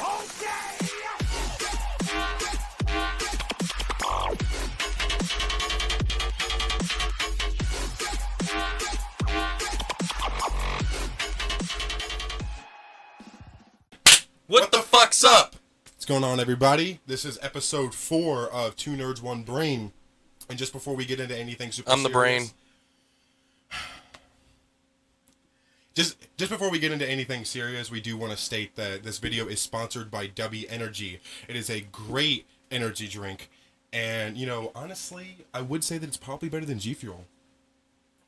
What the fuck's up? What's going on, everybody? This is episode 4 of 2Nerds1Brain. And just before we get into anything super I'm the serious, brain. Just before we get into anything serious, we do want to state that this video is sponsored by W Energy. It is a great energy drink. And, you know, honestly, I would say that it's probably better than G Fuel.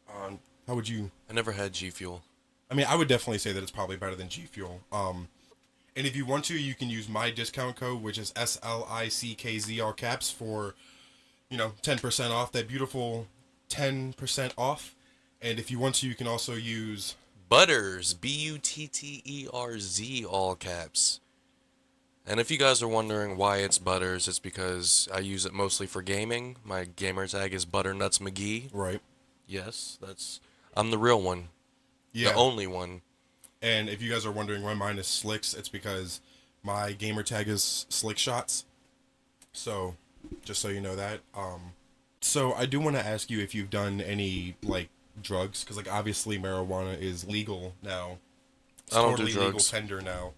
How would you... I never had G Fuel. I mean, I would definitely say that it's probably better than G Fuel. And if you want to, you can use my discount code, which is SLICKZ, all caps, for, 10% off. That beautiful 10% off. And if you want to, you can also use... Butters, Butterz, all caps. And if you guys are wondering why it's Butters, it's because I use it mostly for gaming. My gamer tag is butternutzmcgee. Right. Yes, I'm the real one. Yeah. The only one. And if you guys are wondering why mine is Slicks, it's because my gamer tag is Slick Shots. So, just so you know that. So I do want to ask you if you've done any, drugs, because, obviously marijuana is legal now. It's I don't totally do drugs. legal tender now.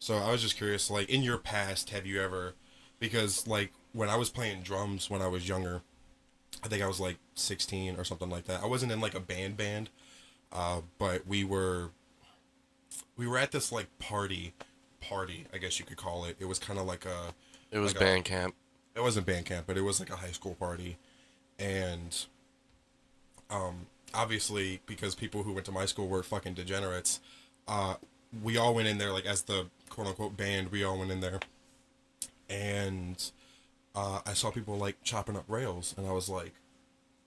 So I was just curious, in your past, have you ever, because, when I was playing drums when I was younger, I think I was, 16 or something like that. I wasn't in, a band, but we were at this, party, I guess you could call it. It was kind of like a... It was band camp. It wasn't band camp, but it was, a high school party. And, obviously, because people who went to my school were fucking degenerates, we all went in there, as the quote-unquote band, we all went in there. And, I saw people, chopping up rails, and I was like,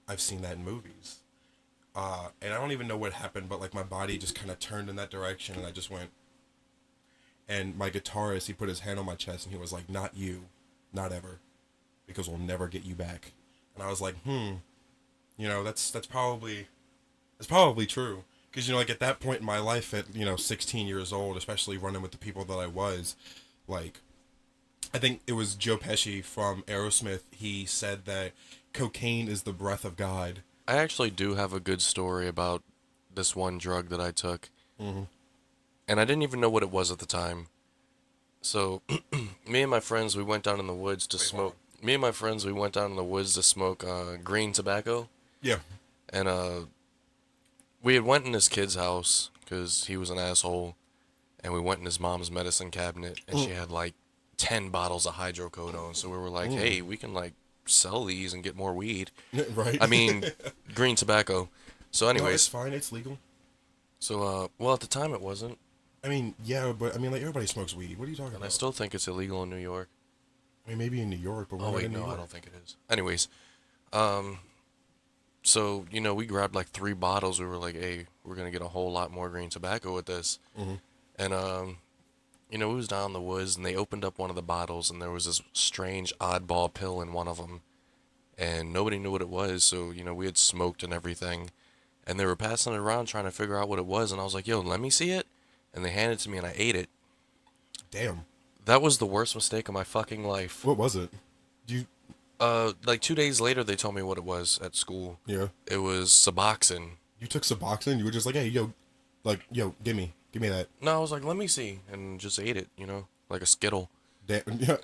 I've seen that in movies. And I don't even know what happened, but, my body just kind of turned in that direction, and I just went. And my guitarist, he put his hand on my chest, and he was like, not you, not ever, because we'll never get you back. And I was like, that's probably true. Because, at that point in my life, at, 16 years old, especially running with the people that I was, I think it was Joe Pesci from Aerosmith, he said that cocaine is the breath of God. I actually do have a good story about this one drug that I took. Mm-hmm. And I didn't even know what it was at the time. So, me and my friends, we went down in the woods to smoke. Me and my friends, we went down in the woods to smoke green tobacco. Yeah. And we had went in this kid's house because he was an asshole. And we went in his mom's medicine cabinet, and she had 10 bottles of hydrocodone. So we were like, hey, we can sell these and get more weed. Right. I mean, green tobacco. So anyways. No, it's fine. It's legal. So, well, at the time it wasn't. I mean, yeah, but, everybody smokes weed. What are you talking And about? I still think it's illegal in New York. I mean, maybe in New York, but we're not in New York. I don't think it is. Anyways, so, we grabbed 3 bottles. We were like, hey, we're going to get a whole lot more green tobacco with this. Mm-hmm. And, we was down in the woods, and they opened up one of the bottles, and there was this strange oddball pill in one of them. And nobody knew what it was, so, we had smoked and everything. And they were passing it around trying to figure out what it was, and I was like, yo, let me see it. And they handed it to me, and I ate it. Damn. That was the worst mistake of my fucking life. What was it? 2 days later, they told me what it was at school. Yeah. It was Suboxone. You took Suboxone? You were just like, hey, yo, give me that. No, I was like, let me see, and just ate it, like a Skittle. Damn. Yeah.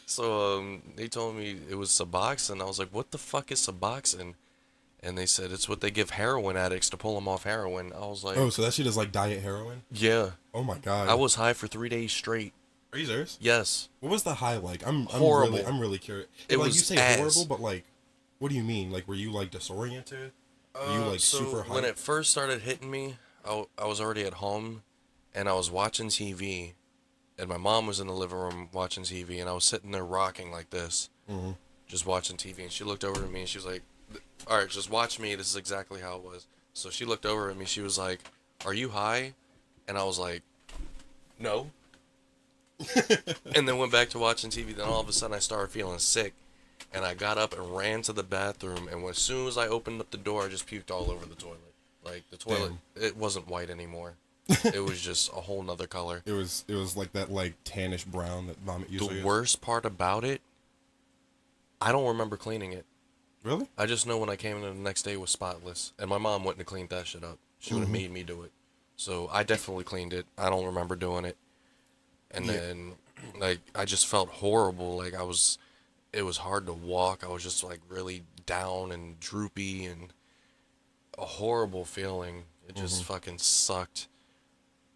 So, they told me it was Suboxone. I was like, what the fuck is Suboxone? And they said it's what they give heroin addicts to pull them off heroin. I was like... Oh, so that shit is diet heroin? Yeah. Oh my god. I was high for 3 days straight. Are you serious? Yes. What was the high like? I'm horrible. I'm really curious. It was you say ass. horrible, but what do you mean? Were you disoriented? Were you super high? When it first started hitting me, I was already at home, and I was watching TV, and my mom was in the living room watching TV, and I was sitting there rocking like this, just watching TV, and she looked over at me, and she was like, all right, just watch me, this is exactly how it was. So she looked over at me, she was like, are you high? And I was like, no. And then went back to watching TV, then all of a sudden I started feeling sick, and I got up and ran to the bathroom, and as soon as I opened up the door, I just puked all over the toilet. The toilet, It wasn't white anymore. It was just a whole nother color. It was like that like tannish brown that vomit The usually is. worst part about it, I don't remember cleaning it. Really? I just know when I came in the next day it was spotless, and my mom wouldn't have cleaned that shit up. She would have made me do it. So I definitely cleaned it. I don't remember doing it. And Yeah. then, like, I just felt horrible. Like it was hard to walk. I was just like really down and droopy and a horrible feeling. It just fucking sucked.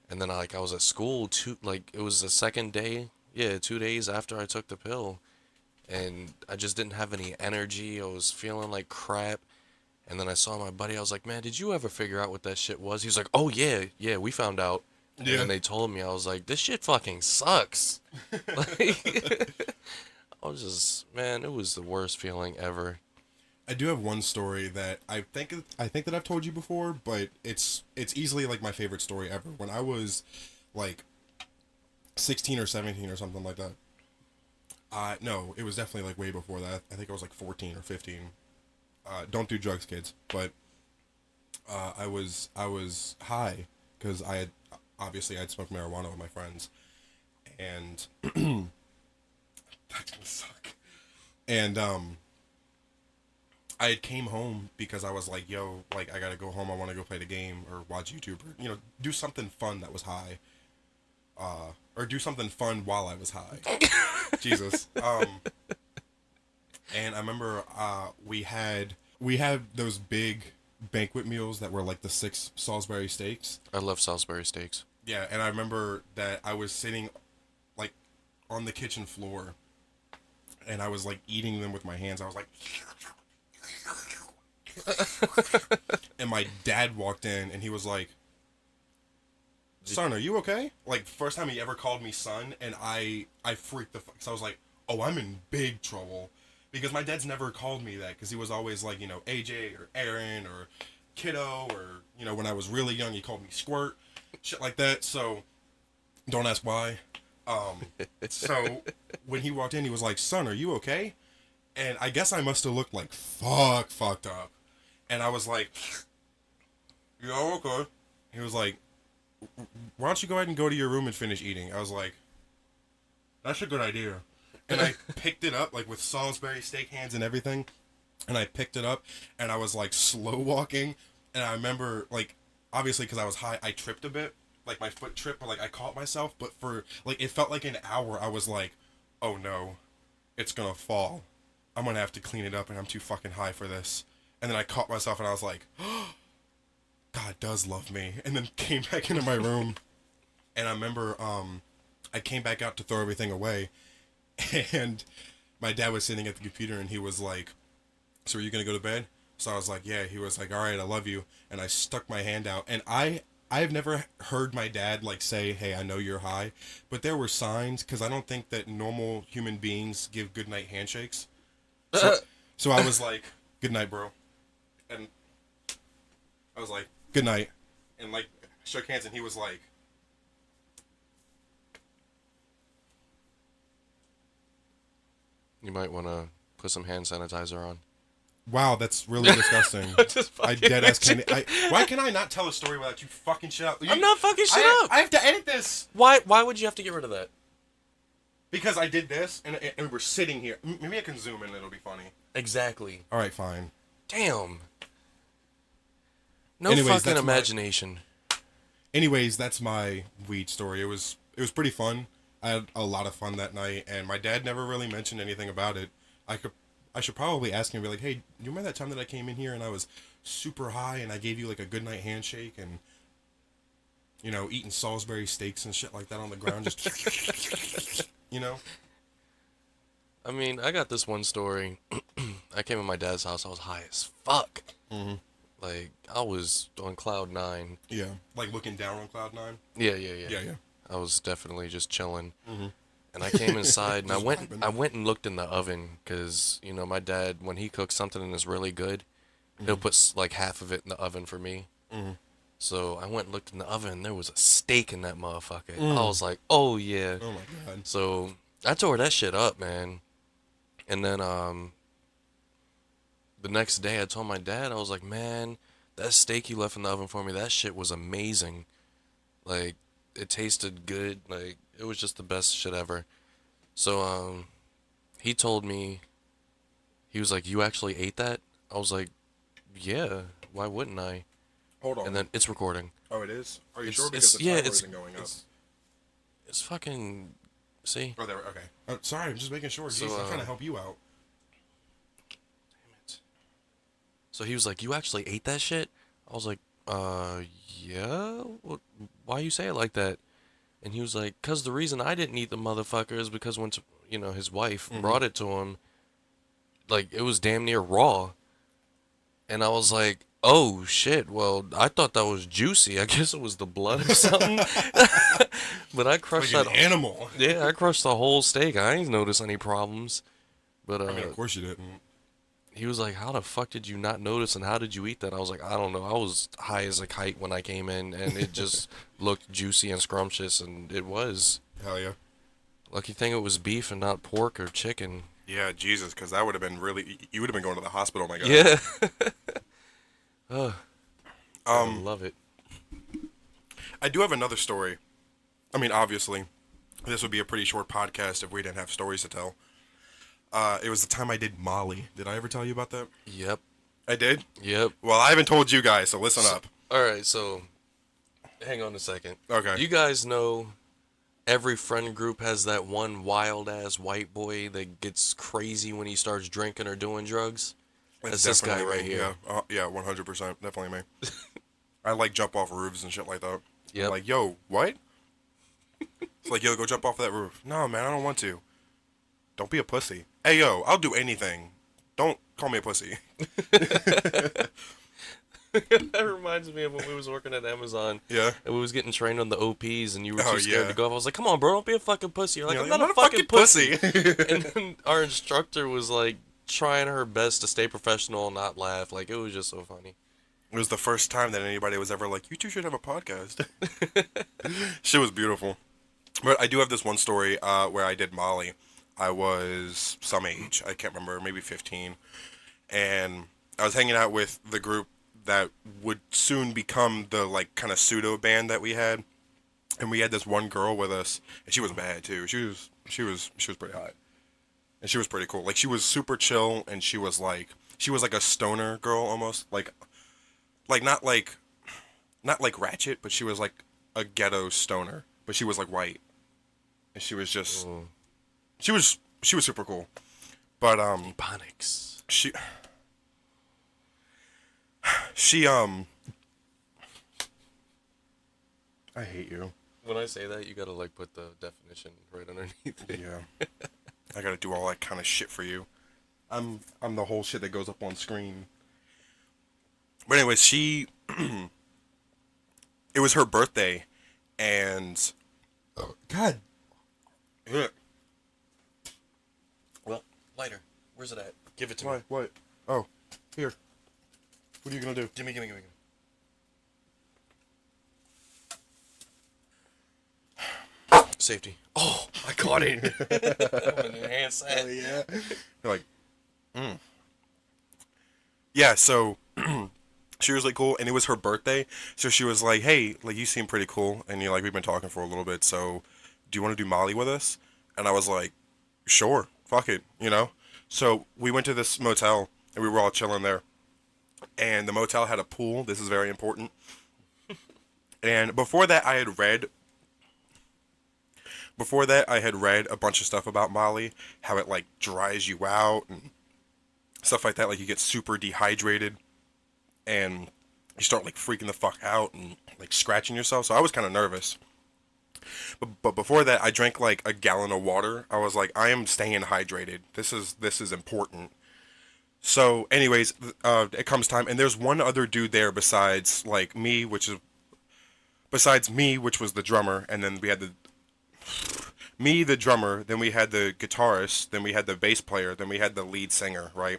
And then I was at school like it was the second day. Yeah, 2 days after I took the pill, and I just didn't have any energy. I was feeling like crap. And then I saw my buddy. I was like, "Man, did you ever figure out what that shit was?" He was like, "Oh yeah, yeah, we found out." And Yeah. then they told me. I was like, "This shit fucking sucks." Like, I was just, man, it was the worst feeling ever. I do have one story that I think that I've told you before, but it's easily like my favorite story ever. When I was like 16 or 17 or something like that. No, it was definitely like way before that. I think I was like 14 or 15. Don't do drugs, kids. But I was high because I'd smoked marijuana with my friends, and that's gonna suck. And I had came home because I was like, yo, like I gotta go home. I want to go play the game or watch YouTube or do something fun that was high. Or do something fun while I was high. Jesus. And I remember we had those big banquet meals that were like the 6 Salisbury steaks. I love Salisbury steaks. Yeah, and I remember that I was sitting like on the kitchen floor and I was like eating them with my hands. I was like and my dad walked in and he was like, "Son, are you okay?" Like first time he ever called me son, and I freaked the fuck. So I was like, "Oh, I'm in big trouble," because my dad's never called me that because he was always like, AJ or Aaron or kiddo, or when I was really young he called me squirt, shit like that. So don't ask why. So when he walked in, he was like, "Son, are you okay?" And I guess I must have looked like fucked up, and I was like, "Yeah, okay." He was like, "Why don't you go ahead and go to your room and finish eating?" I was like, "That's a good idea." And I picked it up, like with Salisbury steak hands and everything. And I picked it up and I was like slow walking. And I remember, like, obviously because I was high, I tripped a bit. Like my foot tripped, but like I caught myself. But for, like, it felt like an hour. I was like, "Oh no, it's gonna fall. I'm gonna have to clean it up and I'm too fucking high for this." And then I caught myself and I was like, "God does love me," and then came back into my room, and I remember I came back out to throw everything away, and my dad was sitting at the computer, and he was like, "So are you gonna go to bed?" So I was like, "Yeah." He was like, "All right, I love you," and I stuck my hand out, and I've never heard my dad like say, "Hey, I know you're high," but there were signs because I don't think that normal human beings give goodnight handshakes. So so I was like, "Good night, bro," and I was like, "Good night," and like shook hands, and he was like, You might want to put some hand sanitizer on. "Wow, that's really disgusting." Just I fucking dead ass can't. Why can I not tell a story without you fucking shit out? I'm not fucking shit up. I have to edit this Why would you have to get rid of that? because I did this, and we're sitting here. Maybe I can zoom in. It'll be funny. Exactly. All right, fine. Damn. No Anyways, fucking that's imagination. Anyways, that's my weed story. It was pretty fun. I had a lot of fun that night, and my dad never really mentioned anything about it. I should probably ask him, be like, "Hey, you remember that time that I came in here and I was super high and I gave you like a goodnight handshake and eating Salisbury steaks and shit like that on the ground, just I mean, I got this one story. I came in my dad's house. I was high as fuck. Mhm. Like, I was on cloud nine. Yeah, like looking down on cloud nine. Yeah. Yeah. I was definitely just chilling. Mhm. And I came inside and I Just went vibing. I went and looked in the oven because, my dad, when he cooks something and it's really good, he'll put like half of it in the oven for me. Mhm. So I went and looked in the oven and there was a steak in that motherfucker. Mm. I was like, oh yeah. Oh my god. So I tore that shit up, man. And then the next day I told my dad, I was like, man, that steak you left in the oven for me, that shit was amazing. Like, it tasted good. Like, it was just the best shit ever. So, he told me, he was like, "You actually ate that?" I was like, "Yeah, why wouldn't I?" Hold And on. then it's recording. Oh, it is? Are you sure? It's Because it's the yeah, timer it's isn't going up. it's fucking. See? Oh, there. Okay. Sorry, I'm just making sure. So, Jeez, I'm trying to help you out. damn it. So he was like, "You actually ate that shit?" I was like, yeah. Why you say it like that?" And he was like, "Cause the reason I didn't eat the motherfucker is because when his wife Mm-hmm. brought it to him, like it was damn near raw." And I was like, "Oh shit! Well, I thought that was juicy. I guess it was the blood or something." But I crushed Like that. an animal. Yeah, I crushed the whole steak. I ain't noticed any problems. But I mean, of course you didn't. he was like, "How the fuck did you not notice? And how did you eat that?" I was like, "I don't know. I was high as a kite when I came in, and it just looked juicy and scrumptious, and it was. Hell yeah. Lucky thing it was beef and not pork or chicken." Yeah, Jesus, because that would have been really. You would have been going to the hospital, my guy. Yeah. Ugh, gotta Um, love it. I do have another story. I mean, obviously, this would be a pretty short podcast if we didn't have stories to tell. It was the time I did Molly. Did I ever tell you about that? Yep. I did? Yep. Well, I haven't told you guys, so listen up. All right, so hang on a second. Okay. You guys know every friend group has that one wild ass white boy that gets crazy when he starts drinking or doing drugs? It's That's this guy definitely right me. here. Yeah, 100%. Definitely me. I like jump off roofs and shit like that. I'm Yep. like, yo, what? It's like, yo, go jump off that roof. No, man, I don't want to. Don't be a pussy. Hey, yo, I'll do anything. Don't call me a pussy. That reminds me of when we was working at Amazon Yeah. and we was getting trained on the OPs and you were Oh, too scared yeah. to go off. I was like, "Come on, bro, don't be a fucking pussy." You're like, Yeah, "I'm not a fucking pussy." pussy. And then our instructor was like trying her best to stay professional and not laugh. Like, it was just so funny. It was the first time that anybody was ever like, you two should have a podcast. Shit was beautiful. But I do have this one story where I did Molly. I was some age. I can't remember, maybe 15. And I was hanging out with the group that would soon become the, like, kind of pseudo band that we had. And we had this one girl with us, and she was bad, too. She was pretty hot. And she was pretty cool. Like, she was super chill, and she was like a stoner girl almost. Like not like Ratchet, but she was like a ghetto stoner. But she was like white, and she was just Mm. she was super cool. But Ebonics. she I hate you. When I say that, you gotta like put the definition right underneath it. Yeah. I gotta do all that kind of shit for you. I'm the whole shit that goes up on screen. But anyways, it was her birthday, and God. Yeah. Well, lighter. Where's it at? Give it to Why? me. What? Oh, here. What are you gonna do? Gimme. Safety. Oh, I caught it. I'm an enhanced Hell yeah. You're like, Yeah, so she was like cool, and it was her birthday, so she was like, hey, like, you seem pretty cool, and you're like, we've been talking for a little bit, so do you want to do Molly with us? And I was like, sure, fuck it, you know? So we went to this motel, and we were all chilling there, and the motel had a pool. This is very important. And before that, I had read a bunch of stuff about Molly, how it, like, dries you out, and stuff like that. Like, you get super dehydrated, and you start, like, freaking the fuck out, and, like, scratching yourself. So I was kind of nervous. But before that, I drank, like, a gallon of water. I was like, I am staying hydrated. This is important. So, anyways, it comes time, and there's one other dude there besides, like, me, which was the drummer, and then we had me, the drummer, then we had the guitarist, then we had the bass player, then we had the lead singer, right?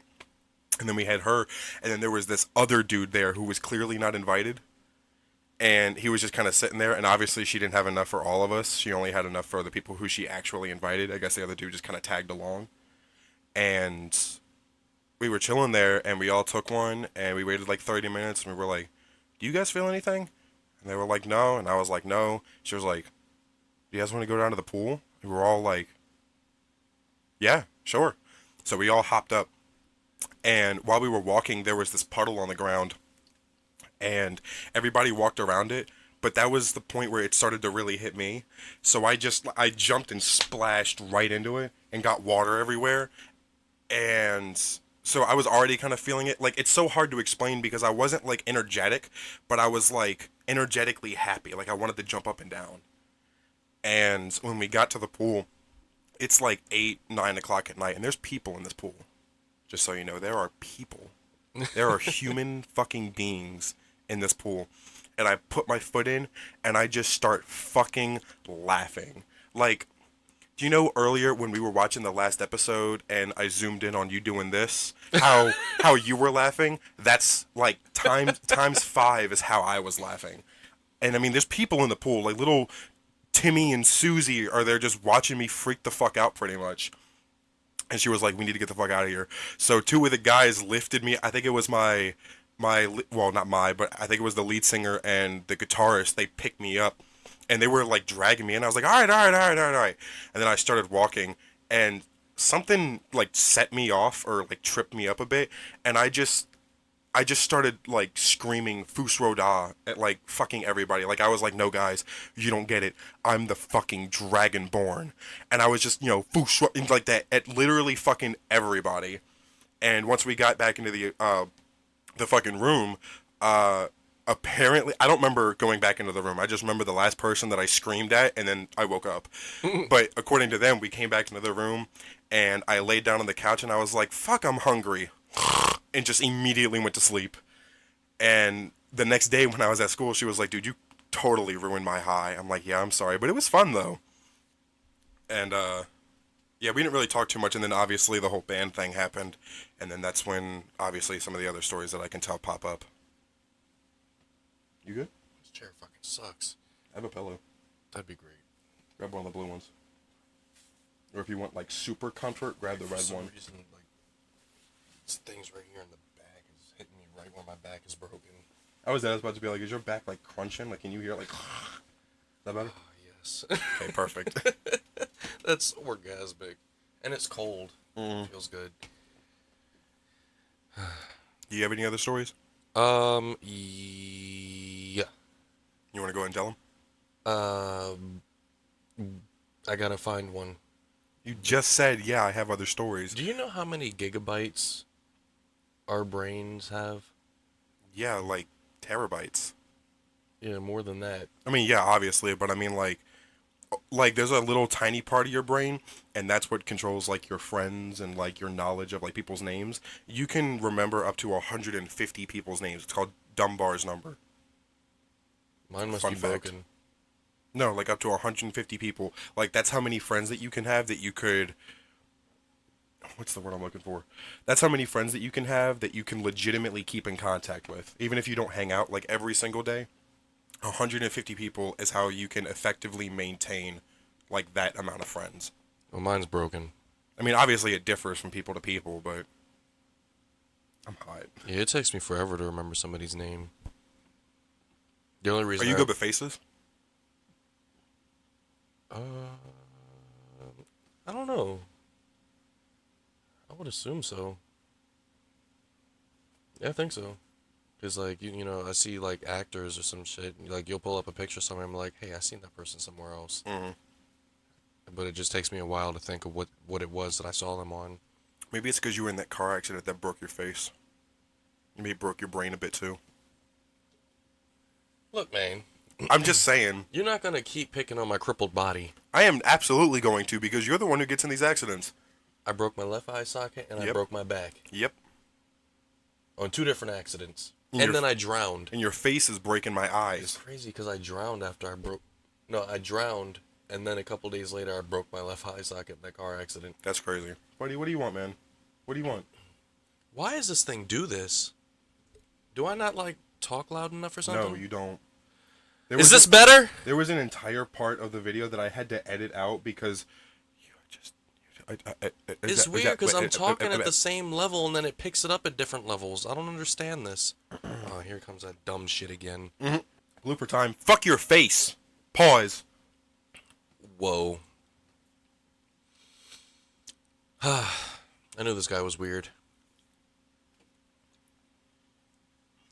And then we had her, and then there was this other dude there who was clearly not invited, and he was just kind of sitting there, and obviously she didn't have enough for all of us. She only had enough for the people who she actually invited. I guess the other dude just kind of tagged along, and we were chilling there, and we all took one, and we waited like 30 minutes, and we were like, do you guys feel anything? And And they were like, no. And I was like, no. She was like, do you guys want to go down to the pool? And we were all like, yeah, sure. So we all hopped up. And while we were walking, there was this puddle on the ground. And everybody walked around it. But that was the point where it started to really hit me. So I jumped and splashed right into it and got water everywhere. And so I was already kind of feeling it. Like, it's so hard to explain because I wasn't like energetic, but I was like energetically happy. Like, I wanted to jump up and down. And when we got to the pool, it's like 8, 9 o'clock at night, and there's people in this pool. Just so you know, there are people. There are human fucking beings in this pool. And I put my foot in, and I just start fucking laughing. Like, do you know earlier when we were watching the last episode and I zoomed in on you doing this, how you were laughing? That's like times 5 is how I was laughing. And I mean, there's people in the pool, like little Timmy and Susie are there just watching me freak the fuck out pretty much. And she was like, we need to get the fuck out of here. So 2 of the guys lifted me. I think it was well, not but I think it was the lead singer and the guitarist. They picked me up. And they were like dragging me, and I was like, all right. And then I started walking, and something like set me off or like tripped me up a bit, and I just started like screaming Fus Roda at like fucking everybody. Like, I was like, no guys, you don't get it. I'm the fucking Dragonborn. And I was just, Fus like that at literally fucking everybody. And once we got back into the fucking room, apparently, I don't remember going back into the room. I just remember the last person that I screamed at, and then I woke up. But according to them, we came back into the room, and I laid down on the couch, and I was like, fuck, I'm hungry. And just immediately went to sleep. And the next day when I was at school, she was like, dude, you totally ruined my high. I'm like, yeah, I'm sorry. But it was fun, though. And, yeah, we didn't really talk too much, and then obviously the whole band thing happened. And then that's when, obviously, some of the other stories that I can tell pop up. You good? This chair fucking sucks. I have a pillow. That'd be great. Grab one of the blue ones. Or if you want, like, super comfort, grab the red one. For some reason, like, this thing's right here in the back is hitting me right where my back is broken. I was about to be like, is your back, like, crunching? Like, can you hear it, like, is that better? Yes. Okay, perfect. That's orgasmic. And it's cold. Feels good. Do you have any other stories? Yeah. You want to go ahead and tell them? I gotta find one. You just said, yeah, I have other stories. Do you know how many gigabytes our brains have? Yeah, like, terabytes. Yeah, more than that. I mean, yeah, obviously, but I mean, like, there's a little tiny part of your brain, and that's what controls, like, your friends and, like, your knowledge of, like, people's names. You can remember up to 150 people's names. It's called Dunbar's number. Mine must Fun be fact. broken. No, like, up to 150 people. Like, that's how many friends that you can have that you could... What's the word I'm looking for? That's how many friends that you can have that you can legitimately keep in contact with. Even if you don't hang out, like, every single day. 150 people is how you can effectively maintain, like, that amount of friends. Well, mine's broken. I mean, obviously it differs from people to people, but I'm hot. Yeah, it takes me forever to remember somebody's name. The only reason Are you good with faces? I don't know. I would assume so. Yeah, I think so. Cause like you know, I see like actors or some shit. Like you'll pull up a picture somewhere, I'm like, hey, I seen that person somewhere else. Mm-hmm. But it just takes me a while to think of what it was that I saw them on. Maybe it's because you were in that car accident that broke your face. Maybe it broke your brain a bit too. Look, man. I'm just saying. You're not gonna keep picking on my crippled body. I am absolutely going to because you're the one who gets in these accidents. I broke my left eye socket and I Yep. broke my back. Yep. On 2 different accidents. And And then I drowned. And your face is breaking my It's eyes. crazy because I drowned after I broke... No, I drowned, and then a couple days later I broke my left eye socket in that car accident. That's crazy. Buddy, what do you want, man? What do you want? Why does this thing do this? Do I not, like, talk loud enough or something? No, you don't. Is this better? There was an entire part of the video that I had to edit out because you just... It's weird because I'm talking at the same level and then it picks it up at different levels. I don't understand this. Oh, here comes that dumb shit again. Mm-hmm. Blooper time. Fuck your face. Pause. Whoa. I knew this guy was weird.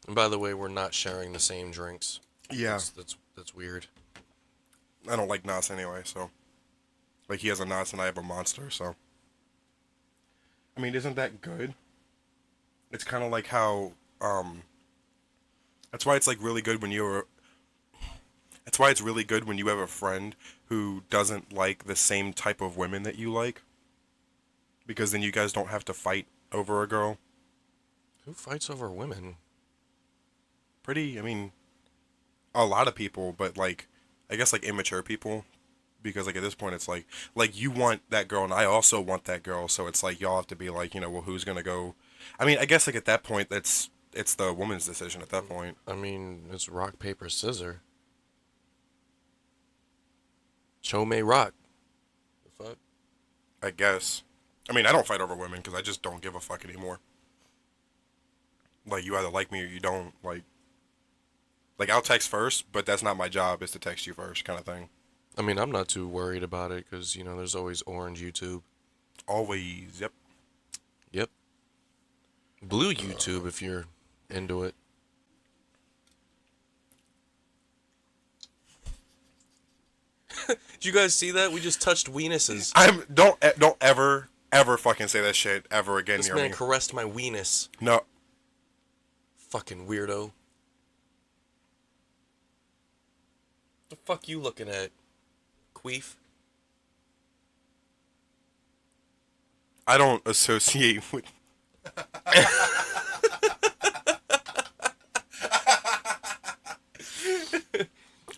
And by the way, we're not sharing the same drinks. Yeah. That's weird. I don't like Nas anyway, so. Like, he has a Nas and I have a Monster, so. I mean, isn't that good? It's kind of like how, that's why it's, like, really good when you're. That's why it's really good when you have a friend who doesn't like the same type of women that you like. Because then you guys don't have to fight over a girl. Who fights over women? I mean, a lot of people, but, like, I guess, like, immature people. Because, like, at this point, it's like, you want that girl, and I also want that girl, so it's like, y'all have to be like, you know, well, who's gonna go? I mean, I guess, like, at that point, it's the woman's decision at that point. I mean, it's rock, paper, scissors. Show may rock. The fuck? I guess. I mean, I don't fight over women, because I just don't give a fuck anymore. Like, you either like me or you don't, like, I'll text first, but that's not my job, is to text you first, kind of thing. I mean, I'm not too worried about it, because, you know, there's always orange YouTube. Always, yep. Yep. Blue YouTube, if you're into it. Did you guys see that? We just touched weenuses. Don't ever fucking say that shit ever again This near man me. caressed my weenus. No. Fucking weirdo. The fuck you looking at? Queef? I don't associate with.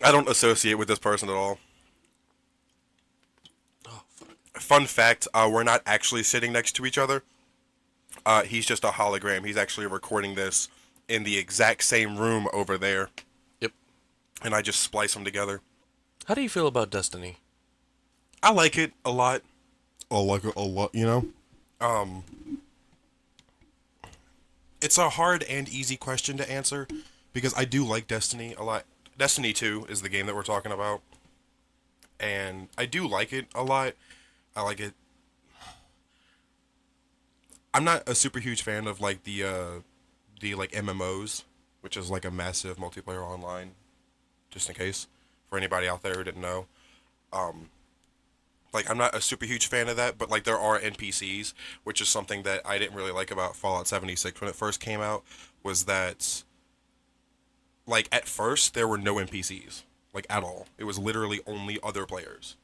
I don't associate with this person at all. Oh, fuck. Fun fact, we're not actually sitting next to each other. He's just a hologram. He's actually recording this in the exact same room over there. Yep. And I just splice them together. How do you feel about Destiny? I like it a lot. I like it a lot, you know? It's a hard and easy question to answer because I do like Destiny a lot. Destiny 2 is the game that we're talking about. And I do like it a lot. I like it. I'm not a super huge fan of like the like MMOs, which is like a massive multiplayer online, just in case for anybody out there who didn't know. Like, I'm not a super huge fan of that, but like there are NPCs, which is something that I didn't really like about Fallout 76 when it first came out, was that like at first there were no NPCs, like at all. It was literally only other players.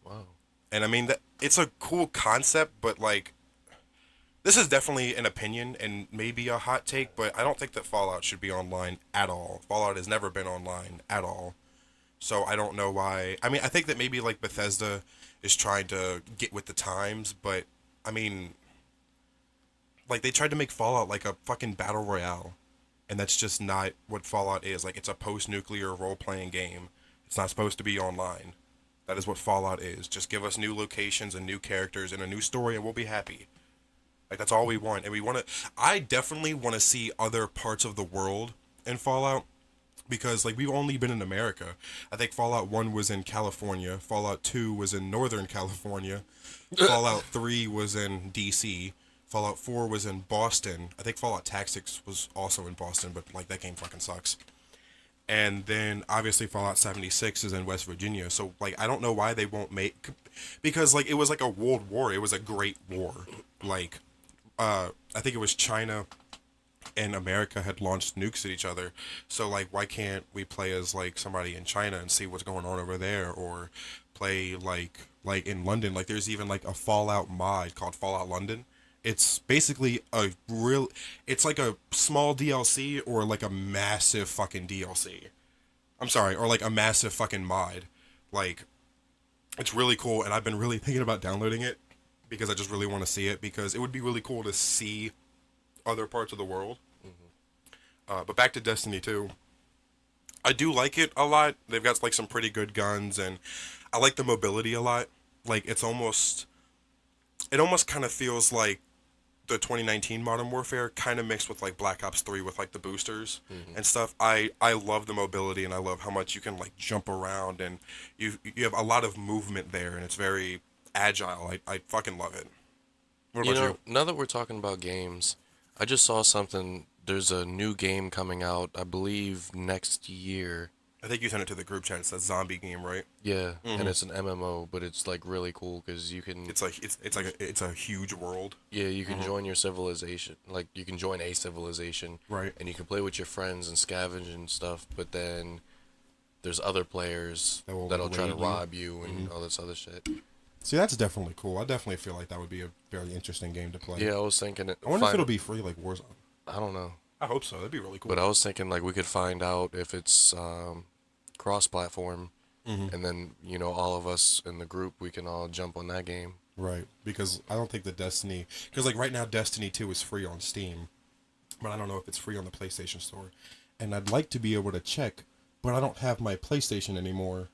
Wow. And I mean that it's a cool concept, but like this is definitely an opinion and maybe a hot take, but I don't think that Fallout should be online at all. Fallout has never been online at all. So I don't know why. I mean, I think that maybe like Bethesda is trying to get with the times, but I mean, like they tried to make Fallout like a fucking battle royale, and that's just not what Fallout is. Like, it's a post-nuclear role-playing game. It's not supposed to be online. That is what Fallout is. Just give us new locations and new characters and a new story, and we'll be happy. Like, that's all we want. And we want to. I definitely want to see other parts of the world in Fallout. Because, like, we've only been in America. I think Fallout 1 was in California. Fallout 2 was in Northern California. Fallout 3 was in D.C. Fallout 4 was in Boston. I think Fallout Tactics was also in Boston, but, like, that game fucking sucks. And then, obviously, Fallout 76 is in West Virginia. So, like, I don't know why they won't make... Because, like, it was like a world war. It was a great war. Like, I think it was China and America had launched nukes at each other. So, like, why can't we play as, like, somebody in China and see what's going on over there? Or play, like in London. Like, there's even, like, a Fallout mod called Fallout London. It's basically it's like a small DLC or, like, a massive fucking DLC. I'm sorry, or, like, a massive fucking mod. Like, it's really cool, and I've been really thinking about downloading it because I just really want to see it, because it would be really cool to see other parts of the world. Mm-hmm. But back to Destiny 2. I do like it a lot. They've got like some pretty good guns, and I like the mobility a lot. Like, it almost kind of feels like the 2019 Modern Warfare kind of mixed with like Black Ops 3 with like the boosters Mm-hmm. and stuff. I love the mobility and I love how much you can like jump around and you have a lot of movement there and it's very agile. I fucking love it. What You about know, you? now that we're talking about games, I just saw something. There's a new game coming out, I believe, next year. I think you sent it to the group chat. It's that zombie game, right? Yeah, and Hmm. it's an MMO, but it's like really cool because you can, It's like it's a huge world. yeah, you can Hmm. join your civilization. Like you can join a civilization, Right. and you can play with your friends and scavenge and stuff. But then there's other players That will that'll like try to raid you. rob you and Hmm. all this other shit. See, that's definitely cool. I definitely feel like that would be a very interesting game to play. Yeah, I was thinking it. I wonder if it'll be free like Warzone. I don't know, I hope so. That'd be really cool. but I was thinking like we could find out if it's cross-platform, Hmm. and then all of us in the group we can all jump on that game. Right, because I don't think the Destiny, because like right now Destiny 2 is free on Steam, but I don't know if it's free on the PlayStation Store, and I'd like to be able to check, but I don't have my PlayStation anymore.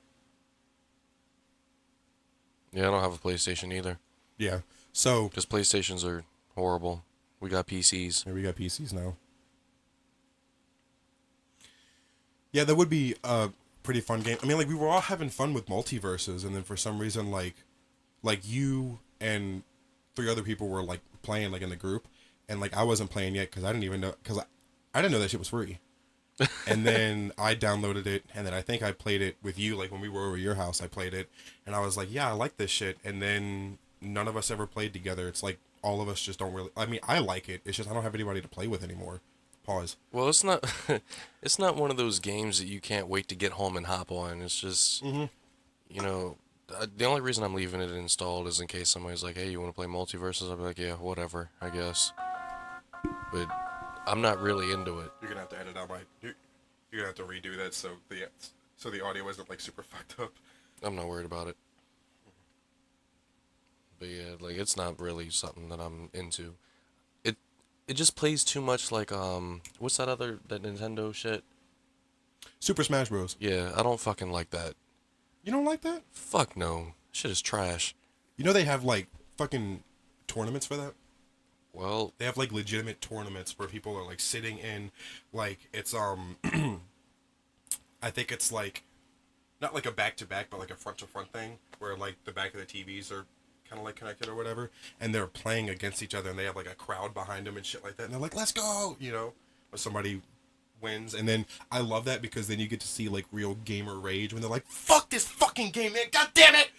Yeah, I don't have a PlayStation either Yeah, so because PlayStations are horrible. We got PCs. here we got PCs now. Yeah, that would be a pretty fun game. I mean, like we were all having fun with multiverses, and then for some reason, like you and three other people were like playing like in the group, and like I wasn't playing yet because I didn't even know because I didn't know that shit was free. And then I downloaded it, and then I think I played it with you. Like when we were over your house, I played it, and I was like, "Yeah, I like this shit." And then none of us ever played together. It's like all of us just don't really. I mean, I like it. It's just I don't have anybody to play with anymore. Pause. Well, it's not it's not one of those games that you can't wait to get home and hop on. It's just Mm-hmm. the only reason I'm leaving it installed is in case somebody's like, "Hey, you want to play multiverses?" I'll be like, "Yeah, whatever, I guess." But I'm not really into it. You're gonna have to edit out my. You're gonna have to redo that so the audio isn't like super fucked up. I'm not worried about it. But yeah, like it's not really something that I'm into. It it just plays too much like what's that Nintendo shit? Super Smash Bros. Yeah, I don't fucking like that. You don't like that? Fuck no. Shit is trash. You know they have like fucking tournaments for that. Well, They have like legitimate tournaments where people are like sitting in, like it's I think it's like, not like a back to back, but like a front to front thing where like the back of the TVs are kind of like connected or whatever, and they're playing against each other, and they have like a crowd behind them and shit like that, and they're like, "Let's go," when somebody wins, and then I love that because then you get to see like real gamer rage when they're like, "Fuck this fucking game, man! God damn it!"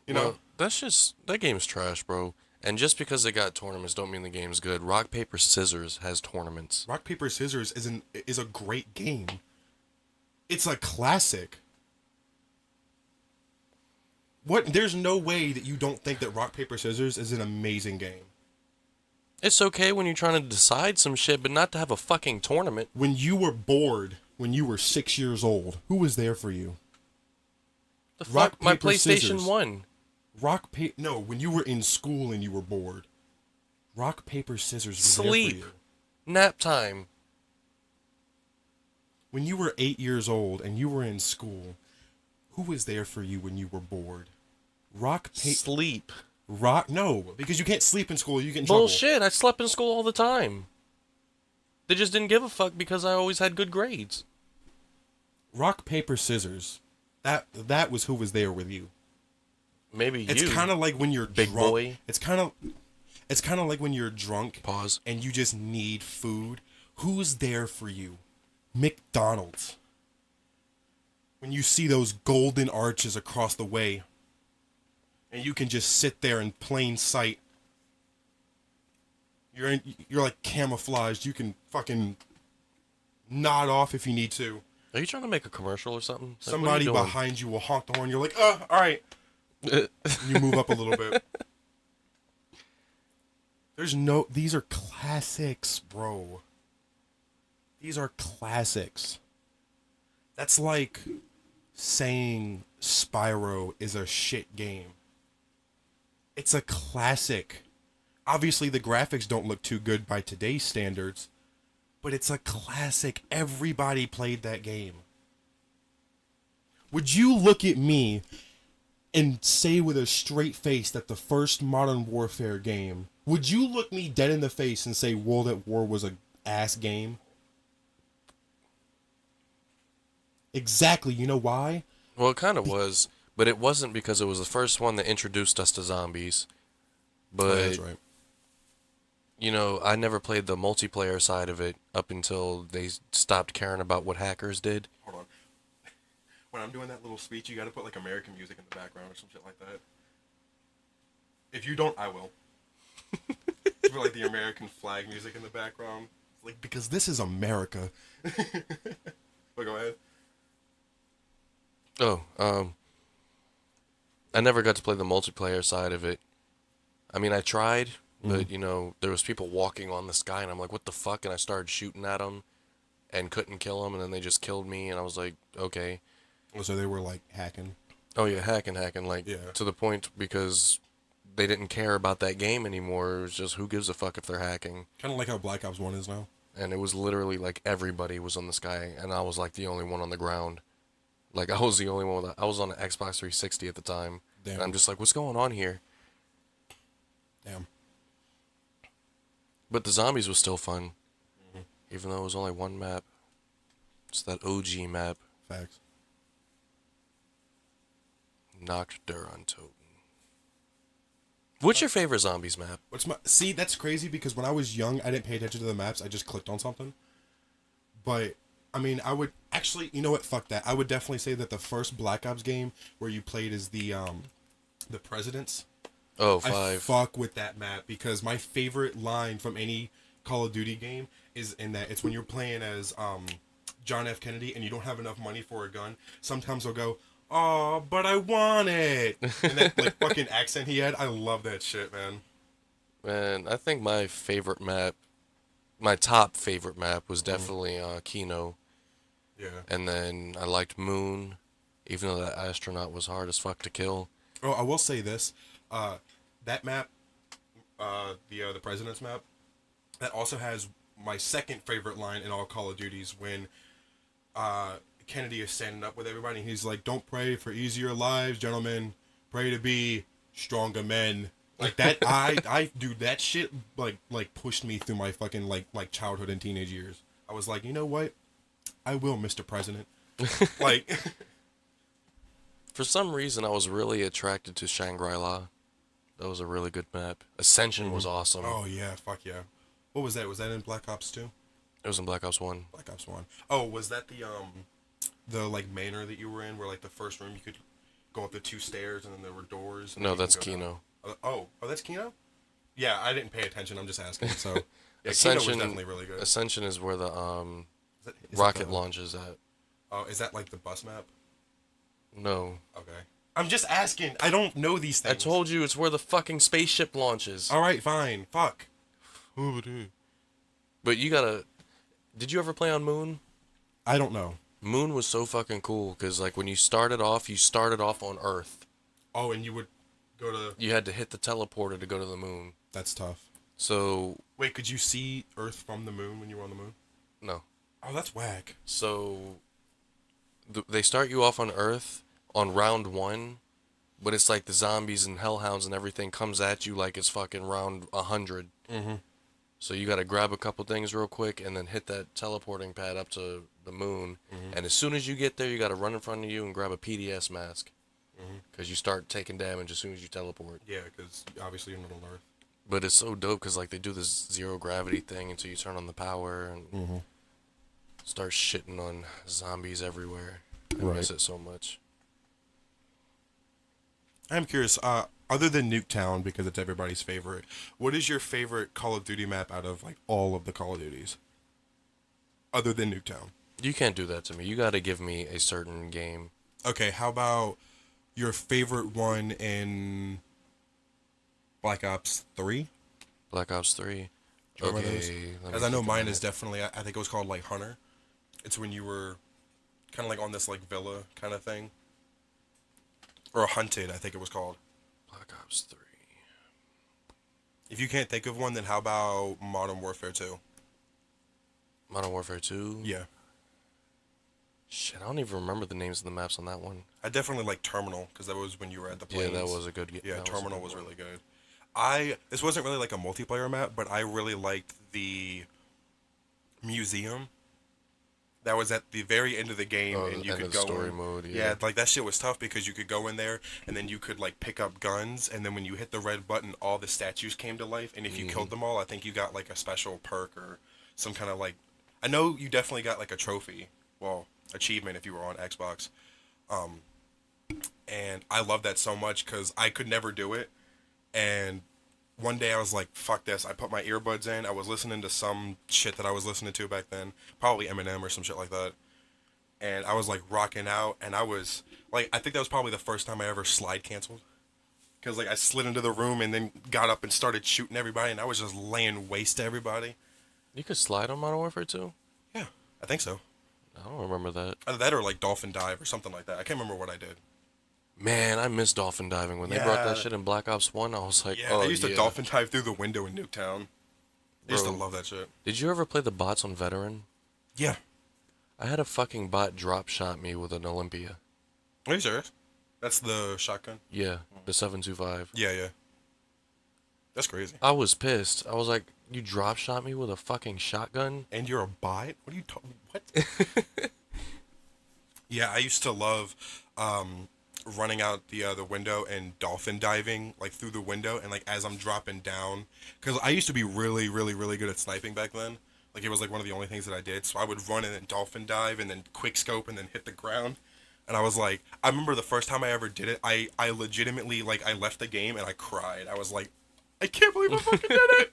well, that game's trash, bro. And just because they got tournaments don't mean the game's good. Rock Paper Scissors has tournaments. Rock Paper Scissors is a great game. It's a classic. What? There's no way that you don't think that Rock Paper Scissors is an amazing game. It's okay when you're trying to decide some shit, but not to have a fucking tournament. When you were bored, when you were 6 years old, who was there for you? The Rock, fuck? My paper, PlayStation scissors. 1. No, when you were in school and you were bored. Rock Paper Scissors was there for Sleep. you. Nap time. When you were 8 years old and you were in school, who was there for you when you were bored? Sleep. No, because you can't sleep in school. You get in trouble. Bullshit. I slept in school all the time. They just didn't give a fuck because I always had good grades. Rock paper scissors. That was who was there with you. Maybe you. It's kind of like when you're big drunk. boy. It's kind of like when you're drunk. Pause. And you just need food. Who's there for you? McDonald's. When you see those golden arches across the way, and you can just sit there in plain sight. You're like camouflaged. You can fucking nod off if you need to. Are you trying to make a commercial or something? Like, Somebody what are you behind you will honk the horn. You're like, all right. doing? You move up a little bit. These are classics, bro. These are classics. That's like saying Spyro is a shit game. It's a classic. Obviously, the graphics don't look too good by today's standards, but it's a classic. Everybody played that game. Would you look at me and say with a straight face that the first Modern Warfare game, would you look me dead in the face and say World at War was a ass game? Exactly. You know why? Well, it kind of was, but it wasn't because it was the first one that introduced us to zombies. Oh, yeah, that's But, right. you know, I never played the multiplayer side of it up until they stopped caring about what hackers did. Hold on. When I'm doing that little speech, you gotta put like American music in the background or some shit like that. If you don't, I will. Put like the American flag music in the background. Like, because this is America. But go ahead. Oh, I never got to play the multiplayer side of it. I mean, I tried, but, you know, there was people walking on the sky, and I'm like, what the fuck? And I started shooting at them and couldn't kill them, and then they just killed me, and I was like, okay. So they were like hacking. Oh, yeah, hacking, like, Yeah. to the point because they didn't care about that game anymore. It was just, who gives a fuck if they're hacking? Kind of like how Black Ops 1 is now. And it was literally like everybody was on the sky, and I was like the only one on the ground. Like, I was the only one I was on an Xbox 360 at the time. Damn. And I'm just like, what's going on here? Damn. But the zombies was still fun. Even though it was only one map. It's that OG map. Facts. Knocked on Toten. What's your favorite zombies map? See, that's crazy because when I was young, I didn't pay attention to the maps. I just clicked on something. But, I mean, I would actually, you know what? Fuck that. I would definitely say that the first Black Ops game where you played as the Presidents. Oh, I 5. fuck with that map because my favorite line from any Call of Duty game is in that. It's when you're playing as John F. Kennedy and you don't have enough money for a gun. Sometimes they'll go, "Oh, but I want it." And that like fucking accent he had, I love that shit, man. Man, I think my favorite map, my top favorite map was definitely Kino. Yeah. And then I liked Moon, even though that astronaut was hard as fuck to kill. Oh, I will say this. That map, the President's map, that also has my second favorite line in all Call of Duties when Kennedy is standing up with everybody and he's like, "Don't pray for easier lives, gentlemen. Pray to be stronger men." Like that, I do that shit like pushed me through my fucking like childhood and teenage years. I was like, you know what? I will, Mr. President. Like, For some reason, I was really attracted to Shangri-La. That was a really good map. Ascension was awesome. oh yeah, fuck yeah. What was that? Was that in Black Ops 2? It was in Black Ops 1. Black Ops 1. Oh, was that the like manor that you were in where like the first room you could go up the 2 stairs and then there were doors? And No, then you that's can go down? Kino. Oh, that's Kino? Yeah, I didn't pay attention. I'm just asking. So, yeah, Kino was Ascension, definitely really good. Ascension is where the Is rocket the, launch is at. Oh, is that like the bus map? No. Okay. I'm just asking. I don't know these I things. told you it's where the fucking spaceship launches. All right, fine. Fuck. But you gotta... Did you ever play on Moon? I don't know. Moon was so fucking cool, because like when you started off on Earth. Oh, and you would go to... You had to hit the teleporter to go to the moon. That's tough. So... Wait, could you see Earth from the moon when you were on the moon? No. Oh, that's whack. So... They start you off on Earth on round 1, but it's like the zombies and hellhounds and everything comes at you like it's fucking round 100. Mm-hmm. So you gotta grab a couple things real quick and then hit that teleporting pad up to the moon. And as soon as you get there, you gotta run in front of you and grab a PDS mask. Because you start taking damage as soon as you teleport. Yeah, because obviously you're not on Earth. But it's so dope because like they do this zero gravity thing until you turn on the power and start shitting on zombies everywhere. I miss it so much. I'm curious, other than Nuketown, because it's everybody's favorite, what is your favorite Call of Duty map out of like all of the Call of Duties? Other than Nuketown. You can't do that to me. You gotta give me a certain game. Okay, how about your favorite one in Black Ops 3? Black Ops 3. Okay, as I know mine is definitely, I think it was called like Hunter. It's when you were kind of like on this like villa kind of thing. Or Hunted, I think it was called. Black Ops 3. If you can't think of one, then how about Modern Warfare 2? Modern Warfare 2? Yeah. Shit, I don't even remember the names of the maps on that one. I definitely like Terminal because that was when you were at the Yeah, planes. that was a good. Yeah, That was a Terminal good was one. really good. This wasn't really like a multiplayer map, but I really liked the museum that was at the very end of the game, Oh, and the you end could of the go story in. mode. Yeah. Yeah, like that shit was tough because you could go in there and then you could like pick up guns, and then when you hit the red button, all the statues came to life, and if you Hmm. killed them all, I think you got like a special perk or some kind of like. I know you definitely got like a trophy, well, achievement if you were on Xbox, and I love that so much because I could never do it, and one day I was like, fuck this. I put my earbuds in. I was listening to some shit that I was listening to back then, probably Eminem or some shit like that. And I was like rocking out, and I was like, I think that was probably the first time I ever slide canceled. Because like I slid into the room and then got up and started shooting everybody, and I was just laying waste to everybody. You could slide on Modern Warfare 2? Yeah, I think so. I don't remember that. Either that or like dolphin dive or something like that. I can't remember what I did. Man, I miss dolphin diving. When they brought that Yeah, shit in Black Ops 1, I was like, yeah. I oh used to yeah. dolphin dive through the window in Nuketown. I used to Bro, love that shit. did you ever play the bots on Veteran? Yeah. I had a fucking bot drop shot me with an Olympia. Are you serious? That's the shotgun. Yeah, the 725. Yeah, yeah. That's crazy. I was pissed. I was like, you drop shot me with a fucking shotgun? And you're a bot? What are you talking? What? Yeah, I used to love running out the window and dolphin diving like through the window, and like as I'm dropping down, because I used to be really, really, really good at sniping back then. Like it was like one of the only things that I did. So I would run and then dolphin dive and then quick scope and then hit the ground. And I was like, I remember the first time I ever did it, I legitimately like I left the game and I cried. I was like, I can't believe I fucking did it.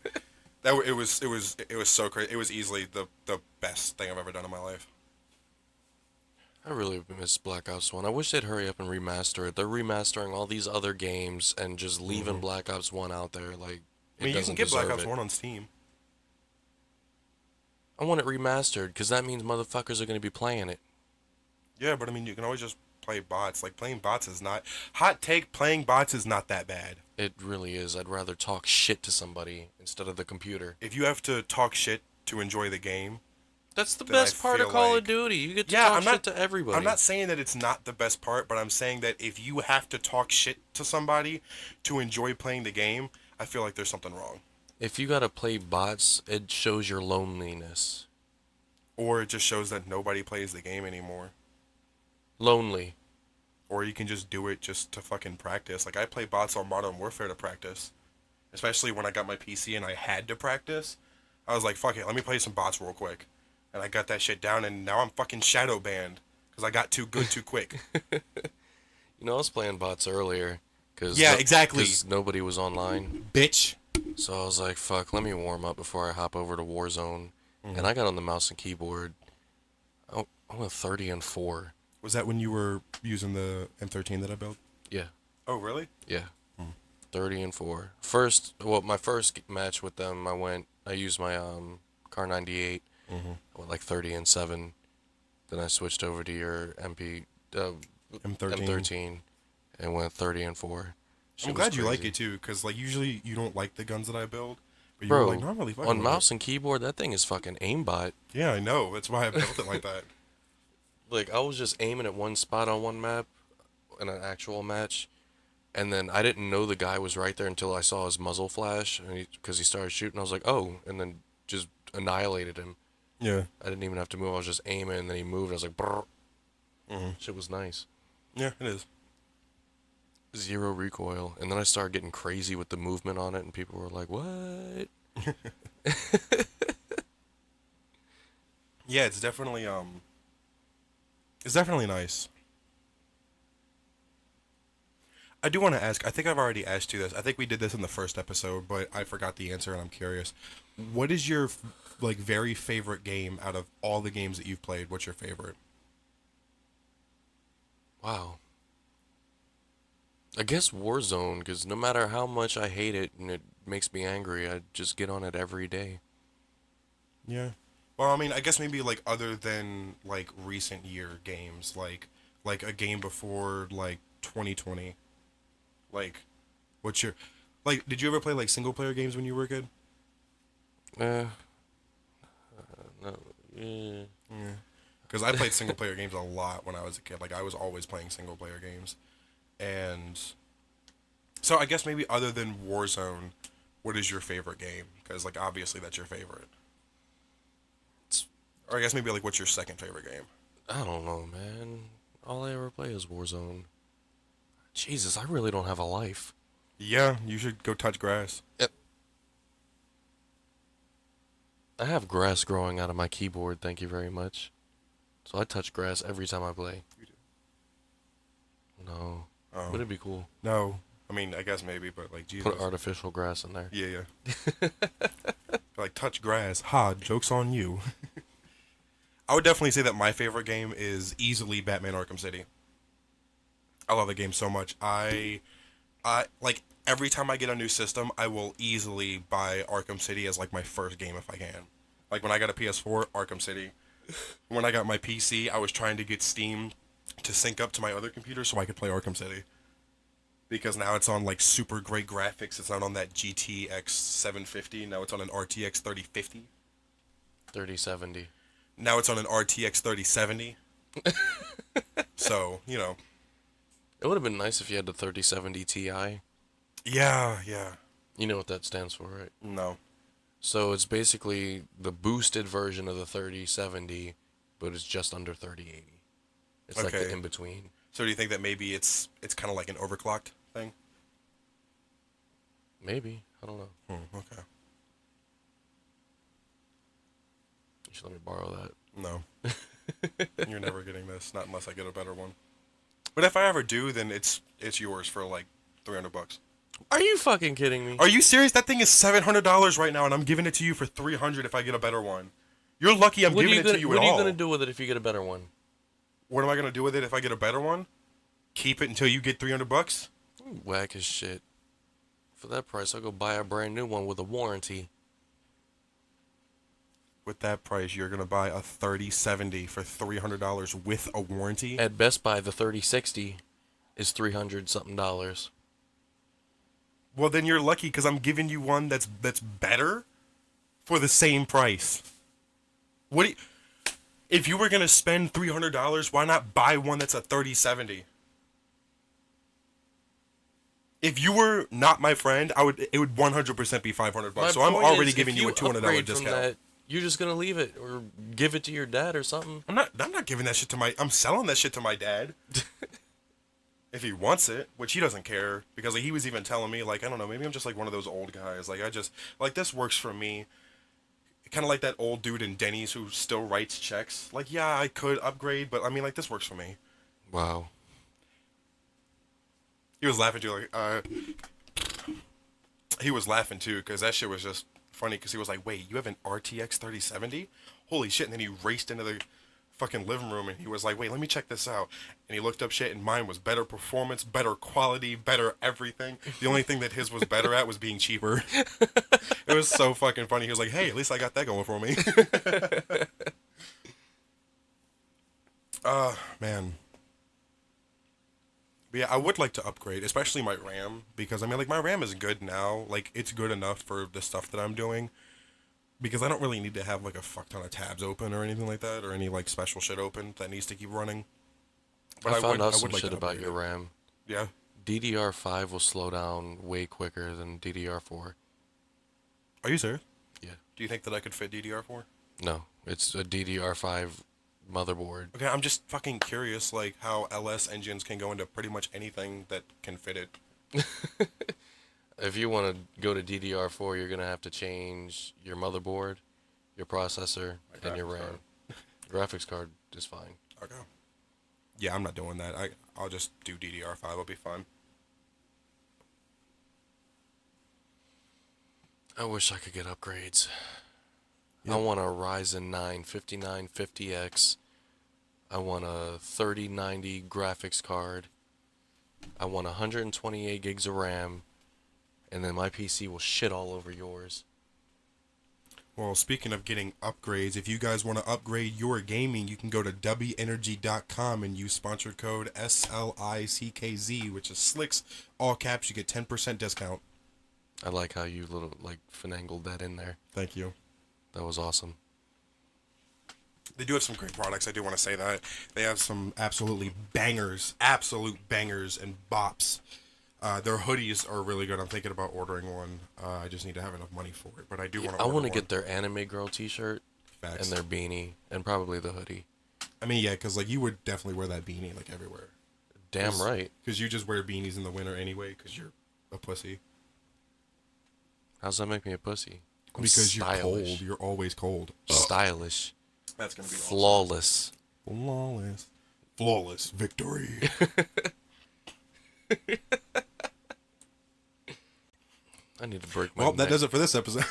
It was so crazy. It was easily the best thing I've ever done in my life. I really miss Black Ops 1. I wish they'd hurry up and remaster it. They're remastering all these other games and just leaving Black Ops 1 out there. Like, I it mean, you can doesn't get Black deserve Ops it. 1 on Steam. I want it remastered because that means motherfuckers are going to be playing it. Yeah, but I mean, you can always just play bots. Like playing bots is not hot take. Playing bots is not that bad. It really is. I'd rather talk shit to somebody instead of the computer. If you have to talk shit to enjoy the game, That's the then I best part of feel Call of like Duty. You get to yeah, talk I'm shit not. to everybody. I'm not saying that it's not the best part, but I'm saying that if you have to talk shit to somebody to enjoy playing the game, I feel like there's something wrong. If you gotta play bots, it shows your loneliness. Or it just shows that nobody plays the game anymore. Lonely. Or you can just do it just to fucking practice. Like I play bots on Modern Warfare to practice. Especially when I got my PC and I had to practice. I was like, fuck it, let me play some bots real quick. And I got that shit down, and now I'm fucking shadow banned. Because I got too good too quick. You know, I was playing bots earlier. Cause Yeah, exactly. Because nobody was online. Bitch. So I was like, fuck, let me warm up before I hop over to Warzone. And I got on the mouse and keyboard. I went 30 and 4. Was that when you were using the M13 that I built? Yeah. Oh, really? Yeah. 30 and 4. My first match with them, I used my Car 98. I went like 30 and 7. Then I switched over to your M13 and went 30 and 4. Shit I'm was glad you like crazy. it too, because like usually you don't like the guns that I build. But you were Bro, like, no, I'm really fucking on with mouse and keyboard, that thing is fucking aimbot. it. Yeah, I know. That's why I built it like that. Like, I was just aiming at one spot on one map in an actual match, and then I didn't know the guy was right there until I saw his muzzle flash, because he started shooting. I was like, oh, and then just annihilated him. Yeah. I didn't even have to move. I was just aiming, and then he moved. I was like, brrr. Shit was nice. Yeah, it is. Zero recoil. And then I started getting crazy with the movement on it, and people were like, what? Yeah, it's definitely nice. I do want to ask, I think I've already asked you this. I think we did this in the first episode, but I forgot the answer and I'm curious. What is your like very favorite game out of all the games that you've played? What's your favorite? Wow. I guess Warzone, because no matter how much I hate it and it makes me angry, I just get on it every day. Yeah. Well, I mean, I guess maybe like other than like recent year games, like a game before like 2020. Like what's your like did you ever play like single player games when you were a kid? Uh, no, yeah. Yeah. Because I played single player games a lot when I was a kid. Like I was always playing single player games, and so I guess maybe other than Warzone, what is your favorite game? Because like obviously that's your favorite. Or I guess maybe like what's your second favorite game? I don't know, man. All I ever play is Warzone. Jesus, I really don't have a life. Yeah, you should go touch grass. Yep. I have grass growing out of my keyboard, thank you very much. So I touch grass every time I play. You do. No. Oh. Wouldn't it be cool? No. I mean, I guess maybe, but like Jesus. Put artificial grass in there. Yeah, yeah. Like touch grass. Ha, joke's on you. I would definitely say that my favorite game is easily Batman Arkham City. I love the game so much. I like every time I get a new system, I will easily buy Arkham City as like my first game if I can. Like when I got a PS4, Arkham City. When I got my PC, I was trying to get Steam to sync up to my other computer so I could play Arkham City. Because now it's on like super great graphics. It's not on that GTX 750. Now it's on an RTX 3050. 3070. Now it's on an RTX 3070. So, you know. It would have been nice if you had the 3070 Ti. Yeah, yeah. You know what that stands for, right? No. So it's basically the boosted version of the 3070, but it's just under 3080. It's like the Okay. in-between. So do you think that maybe it's kind of like an overclocked thing? Maybe. I don't know. Okay. You should let me borrow that. No. You're never getting this, not unless I get a better one. But if I ever do, then it's yours for like $300. Are you fucking kidding me? Are you serious? That thing is $700 right now, and I'm giving it to you for $300 if I get a better one. You're lucky I'm giving it to you at all. What are you gonna do with it if you get a better one? What am I gonna do with it if I get a better one? Keep it until you get $300? Whack as shit. For that price, I'll go buy a brand new one with a warranty. With that price, you're gonna buy a 3070 for $300 with a warranty? At Best Buy, the 3060 is $300 something. Well, then you're lucky because I'm giving you one that's better for the same price. What? If you were gonna spend $300, why not buy one that's a 3070? If you were not my friend, it would 100% be $500. So I'm already giving you a $200 discount. You're just gonna leave it or give it to your dad or something. I'm not giving that shit to my. I'm selling that shit to my dad. If he wants it, which he doesn't care, because like, he was even telling me, like, I don't know, maybe I'm just like one of those old guys. Like I just like this works for me. Kind of like that old dude in Denny's who still writes checks. Like, yeah, I could upgrade, but I mean, like, this works for me. Wow. He was laughing too, like, he was laughing too, because that shit was just funny, because he was like, wait, you have an RTX 3070? Holy shit, and then he raced into the fucking living room, and he was like, wait, let me check this out. And he looked up shit, and mine was better performance, better quality, better everything. The only thing that his was better at was being cheaper. It was so fucking funny. He was like, hey, at least I got that going for me. Man. But yeah, I would like to upgrade, especially my RAM, because I mean, like, my RAM is good now. Like, it's good enough for the stuff that I'm doing, because I don't really need to have like a fuck ton of tabs open or anything like that, or any like special shit open that needs to keep running. But I found out I some would like shit to about upgrade your it. RAM. Yeah. DDR5 will slow down way quicker than DDR4. Are you serious? Yeah. Do you think that I could fit DDR4? No, it's a DDR5 motherboard. Okay, I'm just fucking curious, like, how LS engines can go into pretty much anything that can fit it. If you want to go to DDR4, you're going to have to change your motherboard, your processor, and your RAM. Graphics card is fine. Okay. Yeah, I'm not doing that. I'll just do DDR5. I'll be fine. I wish I could get upgrades. Yep. I want a Ryzen 9 5950X. I want a 3090 graphics card. I want 128 gigs of RAM. And then my PC will shit all over yours. Well, speaking of getting upgrades, if you guys want to upgrade your gaming, you can go to wenergy.com and use sponsor code SLICKZ, which is Slicks, all caps. You get 10% discount. I like how you finagled that in there. Thank you. That was awesome. They do have some great products. I do want to say that they have some absolute bangers, and bops. Their hoodies are really good. I'm thinking about ordering one. I just need to have enough money for it, but I do want to. I want to get their anime girl T-shirt Facts. and their beanie and probably the hoodie. I mean, yeah, because like you would definitely wear that beanie like everywhere. Damn right. Because you just wear beanies in the winter anyway. Because you're a pussy. How's that make me a pussy? Because stylish. you're cold. You're always cold. Stylish. That's gonna be flawless. Awesome. Flawless victory. I need to break my. Well, that does it for this episode.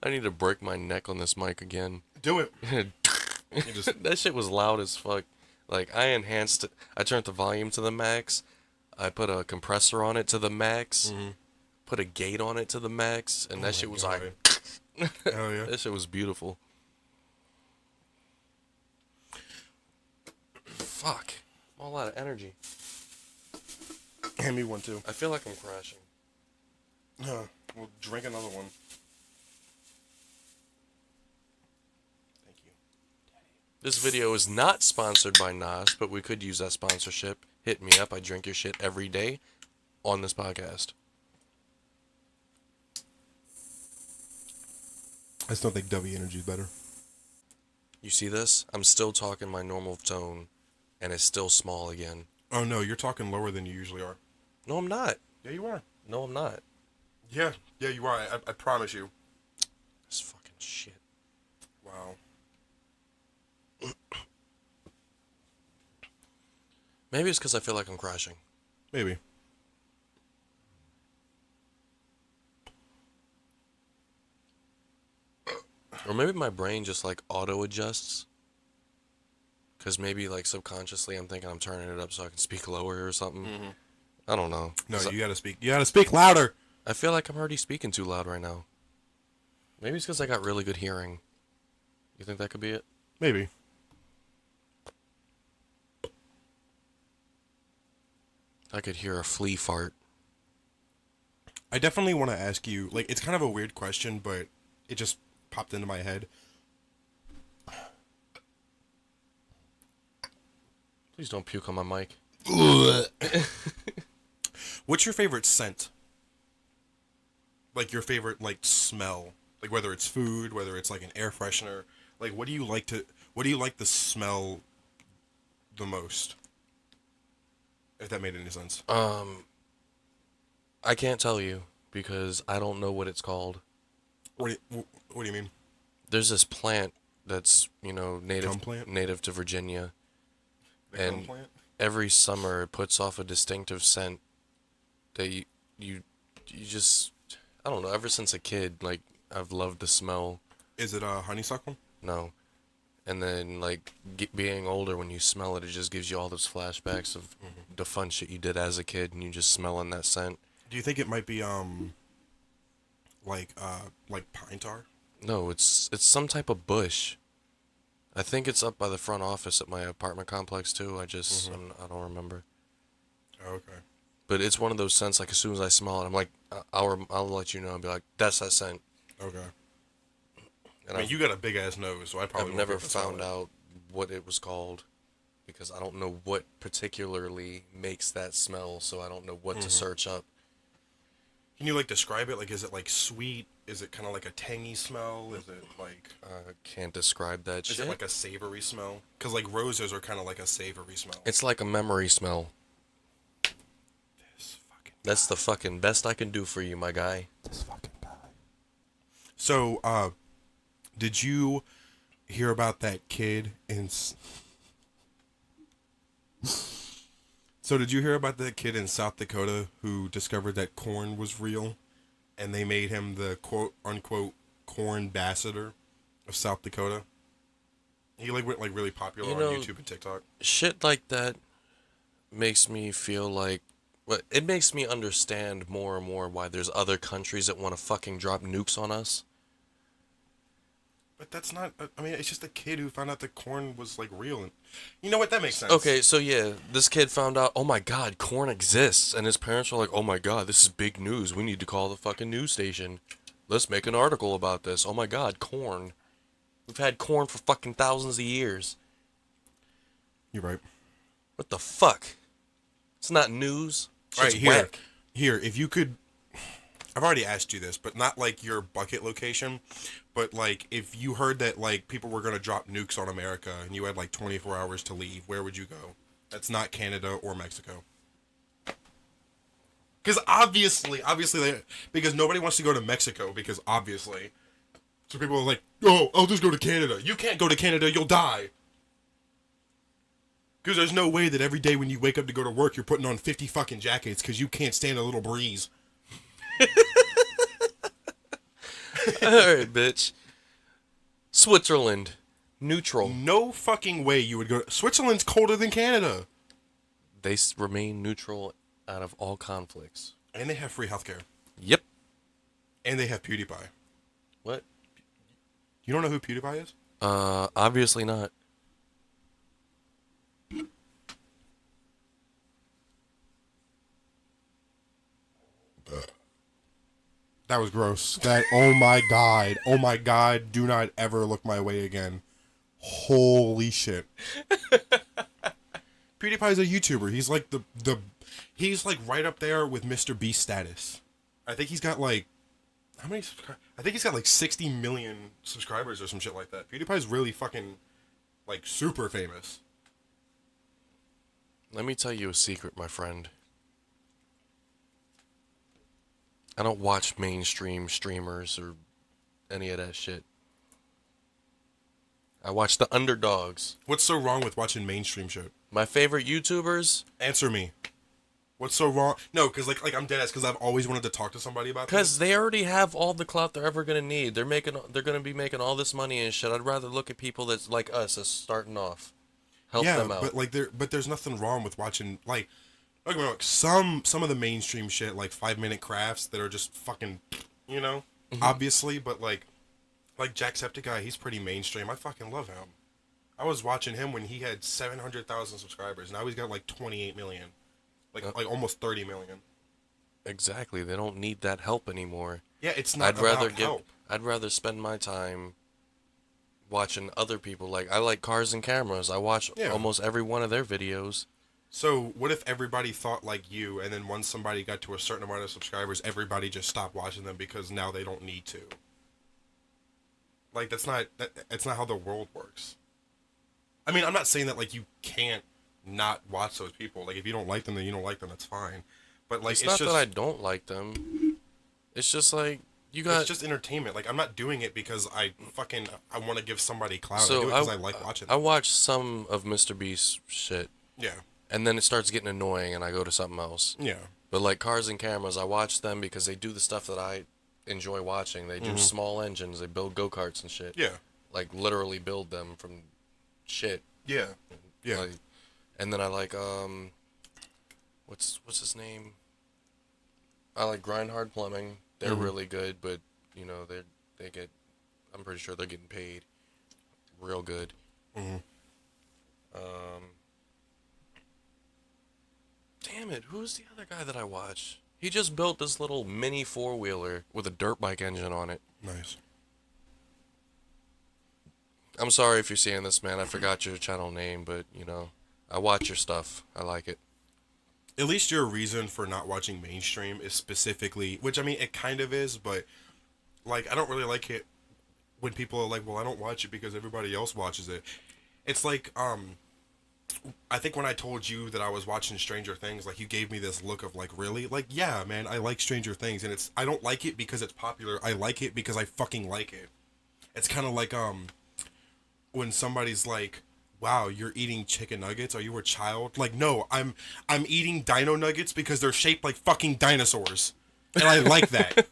I need to break my neck on this mic again. Do it. That shit was loud as fuck. Like, I enhanced it. I turned the volume to the max. I put a compressor on it to the max. Mm-hmm. Put a gate on it to the max. And that shit was God. like... Hell yeah. That shit was beautiful. Fuck. I'm all out of energy. Hand me one, too. I feel like I'm crashing. We'll drink another one. Thank you. This video is not sponsored by Nas, but we could use that sponsorship. Hit me up. I drink your shit every day on this podcast. I still think W Energy is better. You see this? I'm still talking my normal tone, and it's still small again. Oh, no, you're talking lower than you usually are. No, I'm not. Yeah, you are. No, I'm not. Yeah, you are. I promise you. This fucking shit. Wow. Maybe it's because I feel like I'm crashing. Maybe. Or maybe my brain just like auto-adjusts. Because maybe like subconsciously I'm thinking I'm turning it up so I can speak lower or something. Mm-hmm. I don't know. No, you gotta speak. You gotta speak louder. I feel like I'm already speaking too loud right now. Maybe it's because I got really good hearing. You think that could be it? Maybe. I could hear a flea fart. I definitely want to ask you, like, it's kind of a weird question, but it just popped into my head. Please don't puke on my mic. What's your favorite scent? Like, your favorite, like, smell? Like, whether it's food, whether it's, like, an air freshener. Like, what do you like to smell the most? If that made any sense. I can't tell you because I don't know what it's called. What do you mean? There's this plant that's, plant? native to Virginia. And plant? Every summer it puts off a distinctive scent that you just, I don't know, ever since a kid, like, I've loved the smell. Is it honeysuckle? No. And then, like, being older, when you smell it, it just gives you all those flashbacks of the fun shit you did as a kid, and you just smelling that scent. Do you think it might be, like pine tar? No, it's some type of bush. I think it's up by the front office at my apartment complex, too. I don't remember. Oh, okay. But it's one of those scents, like, as soon as I smell it, I'm like, I'll let you know and be like, that's that scent. Okay. And I mean, you got a big-ass nose, so I've never found out what it was called because I don't know what particularly makes that smell, so I don't know what to search up. Can you, like, describe it? Like, is it, like, sweet? Is it kind of like a tangy smell? Is it, like... I can't describe that shit. Is it, like, a savory smell? Because, like, roses are kind of like a savory smell. It's like a memory smell. This fucking guy. That's the fucking best I can do for you, my guy. This fucking guy. So, did you hear about that kid in... So did you hear about that kid in South Dakota who discovered that corn was real, and they made him the quote-unquote corn ambassador of South Dakota? He went really popular on YouTube and TikTok. Shit like that makes me feel like... Well, it makes me understand more and more why there's other countries that want to fucking drop nukes on us. But that's not... I mean, it's just a kid who found out that corn was, like, real. And you know what? That makes sense. Okay, so yeah, this kid found out, oh my god, corn exists. And his parents were like, oh my god, this is big news. We need to call the fucking news station. let's make an article about this. Oh my god, corn. We've had corn for fucking thousands of years. You're right. What the fuck? It's not news. All right, Shit's whack. here. If you could, I've already asked you this, but not like your bucket location, but like if you heard that like people were gonna drop nukes on America and you had like 24 hours to leave, where would you go? That's not Canada or Mexico. Because obviously, because nobody wants to go to Mexico because obviously, so people are like, oh, I'll just go to Canada. You can't go to Canada, you'll die. Because there's no way that every day when you wake up to go to work, you're putting on 50 fucking jackets because you can't stand a little breeze. Alright, bitch. Switzerland. Neutral. No fucking way you would go. Switzerland's colder than Canada. They remain neutral out of all conflicts. And they have free healthcare. Yep. And they have PewDiePie. What? You don't know who PewDiePie is? Obviously not. That was gross. Oh my god, do not ever look my way again. Holy shit. PewDiePie's a YouTuber. He's like he's like right up there with Mr. Beast status. I think he's got like, how many I think he's got like 60 million subscribers or some shit like that. PewDiePie's really fucking like super famous. Let me tell you a secret, my friend. I don't watch mainstream streamers or any of that shit. I watch the underdogs. What's so wrong with watching mainstream shit? My favorite YouTubers? Answer me. What's so wrong? No, because like I'm dead ass because I've always wanted to talk to somebody about this. Because they already have all the clout they're ever gonna need. They're gonna be making all this money and shit. I'd rather look at people that's like us, that's starting off. Help them out. But there's nothing wrong with watching like, don't get me wrong, some of the mainstream shit like 5-minute crafts that are just fucking, you know, obviously, but like Jacksepticeye, he's pretty mainstream. I fucking love him. I was watching him when he had 700,000 subscribers. Now he's got like 28 million. Like almost 30 million. Exactly. They don't need that help anymore. Yeah, it's not about help. I'd rather spend my time watching other people. Like, I like Cars and Cameras. I watch almost every one of their videos. So, what if everybody thought like you, and then once somebody got to a certain amount of subscribers, everybody just stopped watching them because now they don't need to? Like, that's not how the world works. I mean, I'm not saying that like you can't not watch those people. Like, if you don't like them, then you don't like them. That's fine. But like, it's not just that I don't like them. It's just like it's just entertainment. Like, I'm not doing it because I want to give somebody clout. So I do it because I like watching them. I watch some of Mr. Beast's shit. Yeah. And then it starts getting annoying, and I go to something else. Yeah. But like Cars and Cameras, I watch them because they do the stuff that I enjoy watching. They do small engines. They build go-karts and shit. Yeah. Like, literally build them from shit. Yeah. Yeah. Like, and then I like what's his name? I like Grindhard Plumbing. They're really good, but you know they get. I'm pretty sure they're getting paid real good. Damn it! Who's the other guy that I watch? He just built this little mini 4-wheeler with a dirt bike engine on it. Nice. I'm sorry if you're seeing this, man. I forgot your channel name, but you know, I watch your stuff. I like it. At least your reason for not watching mainstream is specifically, which I mean, it kind of is, but like, I don't really like it when people are like, well, I don't watch it because everybody else watches it. It's like, I think when I told you that I was watching Stranger Things, like, you gave me this look of like, really? Like, yeah, man, I like Stranger Things, and I don't like it because it's popular. I like it because I fucking like it. It's kind of like, when somebody's like, wow, you're eating chicken nuggets? Are you a child? Like, no, I'm eating dino nuggets because they're shaped like fucking dinosaurs. And I like that.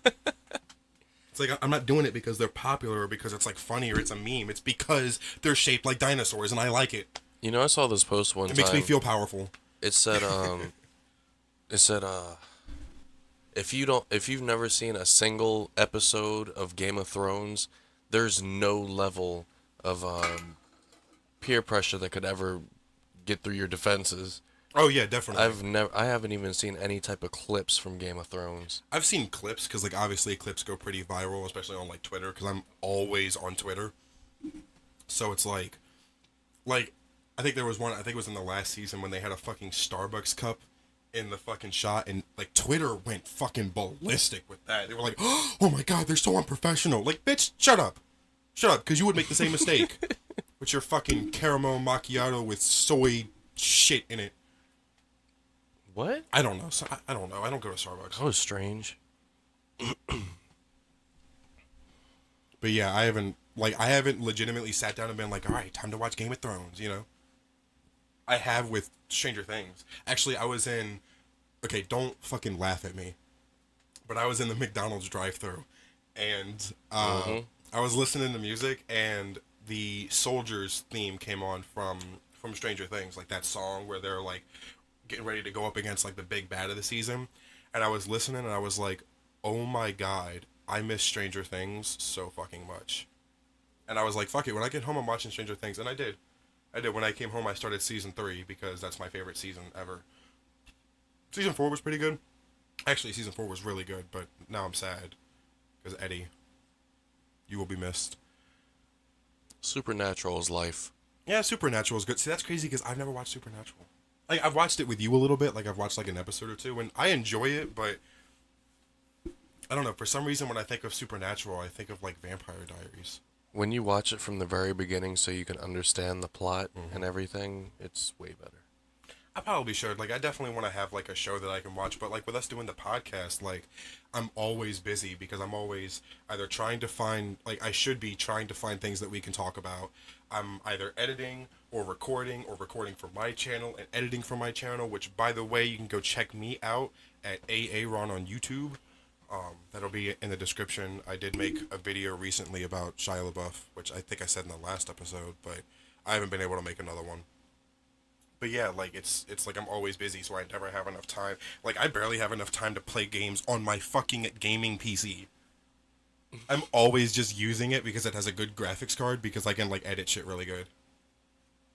It's like, I'm not doing it because they're popular or because it's like funny or it's a meme. It's because they're shaped like dinosaurs and I like it. You know, I saw this post one time. It makes me feel powerful. It said, if you've never seen a single episode of Game of Thrones, there's no level of peer pressure that could ever get through your defenses. Oh yeah, definitely. I haven't even seen any type of clips from Game of Thrones. I've seen clips because like obviously clips go pretty viral, especially on like Twitter because I'm always on Twitter. So it's like I think there was one. I think it was in the last season when they had a fucking Starbucks cup in the fucking shot, and like Twitter went fucking ballistic with that. They were like, "Oh my god, they're so unprofessional!" Like, bitch, shut up, because you would make the same mistake with your fucking caramel macchiato with soy shit in it. What? I don't know. I don't know. I don't go to Starbucks. That was strange. But yeah, I haven't legitimately sat down and been like, all right, time to watch Game of Thrones. You know, I have with Stranger Things. Actually, I was in. Okay, don't fucking laugh at me. But I was in the McDonald's drive-thru, and I was listening to music, and the Soldiers theme came on from Stranger Things, like that song where they're like getting ready to go up against like the big bad of the season, and I was listening, and I was like, oh my god, I miss Stranger Things so fucking much. And I was like, fuck it, when I get home, I'm watching Stranger Things, and I did. I did. When I came home, I started season 3 because that's my favorite season ever. Season 4 was pretty good. Actually, season 4 was really good, but now I'm sad because Eddie, you will be missed. Supernatural is life. Yeah, Supernatural is good. See, that's crazy because I've never watched Supernatural. Like, I've watched it with you a little bit. Like, I've watched like an episode or two, and I enjoy it, but I don't know. For some reason, when I think of Supernatural, I think of like Vampire Diaries. When you watch it from the very beginning so you can understand the plot and everything, it's way better. I probably should. Like, I definitely want to have like a show that I can watch. But like with us doing the podcast, like I'm always busy because I'm always either trying to find like I should be trying to find things that we can talk about. I'm either editing or recording for my channel and editing for my channel. Which, by the way, you can go check me out at Aaron on YouTube. That'll be in the description. I did make a video recently about Shia LaBeouf, which I think I said in the last episode, but I haven't been able to make another one. But yeah, like it's like I'm always busy, so I never have enough time. Like I barely have enough time to play games on my fucking gaming PC. I'm always just using it because it has a good graphics card because I can like edit shit really good.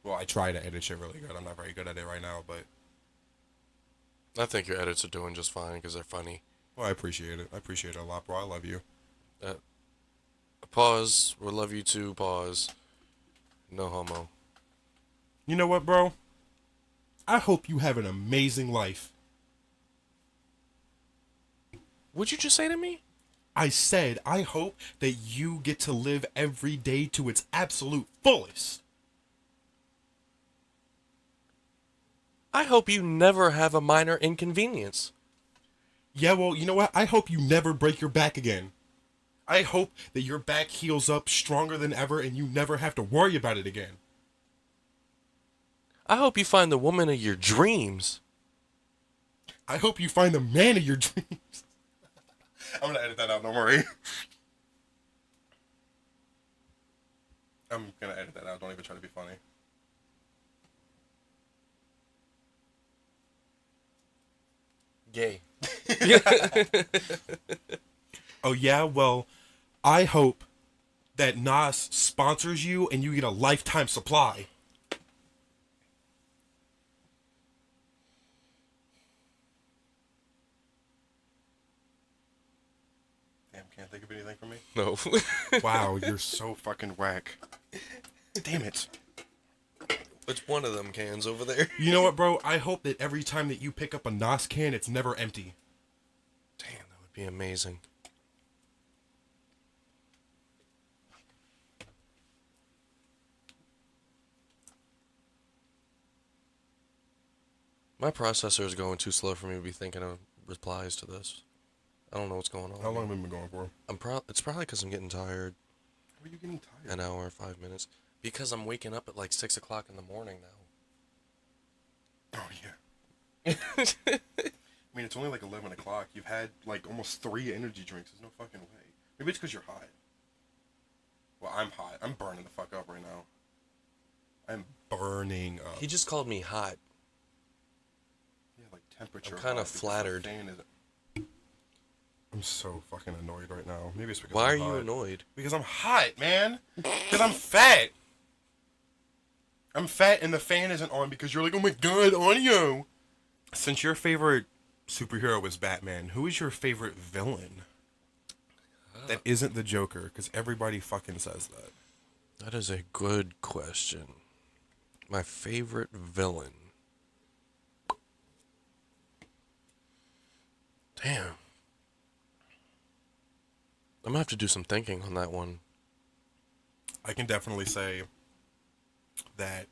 Well, I try to edit shit really good. I'm not very good at it right now, but I think your edits are doing just fine because they're funny. well, I appreciate it. I appreciate it a lot, bro. I love you. Uh, Pause. We love you too. Pause. No homo. You know what, bro? I hope you have an amazing life. What'd you just say to me? I said, I hope that you get to live every day to its absolute fullest. I hope you never have a minor inconvenience. Yeah, well, you know what? I hope you never break your back again. I hope that your back heals up stronger than ever and you never have to worry about it again. I hope you find the woman of your dreams. I hope you find the man of your dreams. I'm gonna edit that out, don't worry. I'm gonna edit that out, don't even try to be funny. Gay. Oh yeah, well, I hope that Nas sponsors you and you get a lifetime supply. Damn, can't think of anything for me. No. Wow, you're so fucking whack. Damn it. It's one of them cans over there. You know what, bro? I hope that every time that you pick up a Nas can, it's never empty. Damn, that would be amazing. My processor is going too slow for me to be thinking of replies to this. I don't know what's going on. How long have we been going for? It's probably because I'm getting tired. How are you getting tired? An hour, 5 minutes. Because I'm waking up at like 6 o'clock in the morning now. Oh, yeah. I mean, it's only like 11 o'clock. You've had like almost 3 energy drinks. There's no fucking way. Maybe it's because you're hot. Well, I'm hot. I'm burning the fuck up right now. I'm burning up. He just called me hot. Yeah, like temperature. I'm kind hot of because flattered. the fan is... I'm so fucking annoyed right now. Maybe it's because Why are I'm you hot. annoyed? Because I'm hot, man. Because I'm fat. I'm fat and the fan isn't on because you're like, oh my god, audio. Since your favorite superhero was Batman, who is your favorite villain? That isn't the Joker, because everybody fucking says that. That is a good question. My favorite villain. Damn. I'm gonna have to do some thinking on that one. I can definitely say that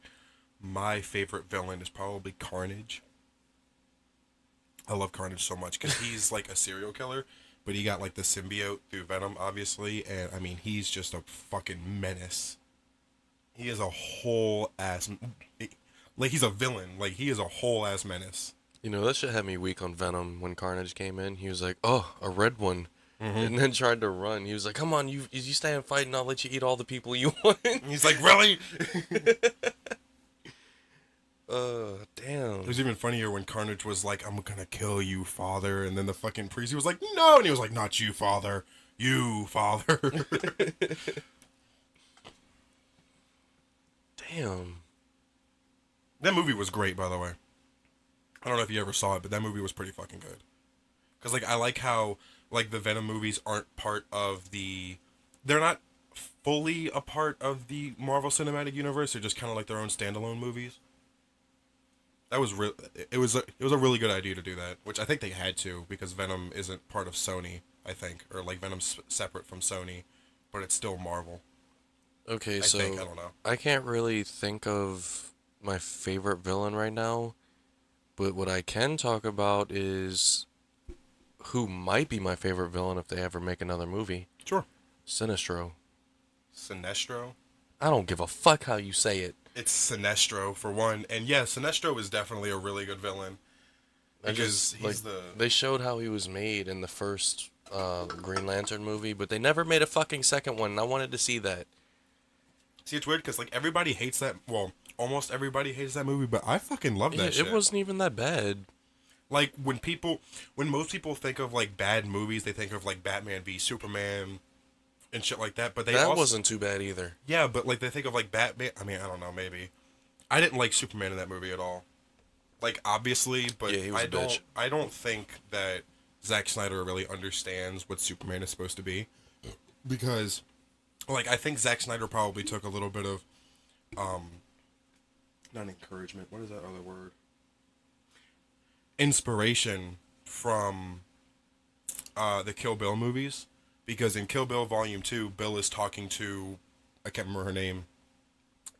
my favorite villain is probably Carnage. I love Carnage so much because he's like a serial killer, but he got like the symbiote through Venom, obviously, and I mean he's just a fucking menace. He is a whole ass, like he's a villain. Like he is a whole ass menace. You know, that shit had me weak on Venom when Carnage came in. He was like, oh, a red one. And then tried to run. He was like, come on, you stay and fight and I'll let you eat all the people you want. He's like, really? Damn. It was even funnier when Carnage was like, I'm gonna kill you, father. And then the fucking priest, he was like, no. And he was like, not you, father. You, father. Damn. That movie was great, by the way. I don't know if you ever saw it, but that movie was pretty fucking good. Because, like, I like how, like, the Venom movies aren't part of the... They're not fully a part of the Marvel Cinematic Universe. They're just kind of like their own standalone movies. That was it was a really good idea to do that, which I think they had to, because Venom isn't part of Sony, I think. Or, like, Venom's separate from Sony, but it's still Marvel. Okay, I don't know. I can't really think of my favorite villain right now, but what I can talk about is who might be my favorite villain if they ever make another movie. Sure. Sinestro. Sinestro? I don't give a fuck how you say it. It's Sinestro, for one. And yeah, Sinestro is definitely a really good villain. Because They showed how he was made in the first Green Lantern movie, but they never made a fucking second one, and I wanted to see that. See, it's weird, because, like, everybody hates that... Well, almost everybody hates that movie, but I fucking love that shit. It wasn't even that bad. Like, when most people think of, like, bad movies, they think of, like, Batman v Superman and shit like that, but that wasn't too bad either. Yeah, but, like, they think of, like, Batman... I mean, I don't know, maybe. I didn't like Superman in that movie at all. Like, obviously, but yeah, he was a bitch. I don't think that Zack Snyder really understands what Superman is supposed to be. Because, like, I think Zack Snyder probably took a little bit of, not encouragement, what is that other word? Inspiration from the Kill Bill movies, because in Kill Bill Volume 2, Bill is talking to, I can't remember her name,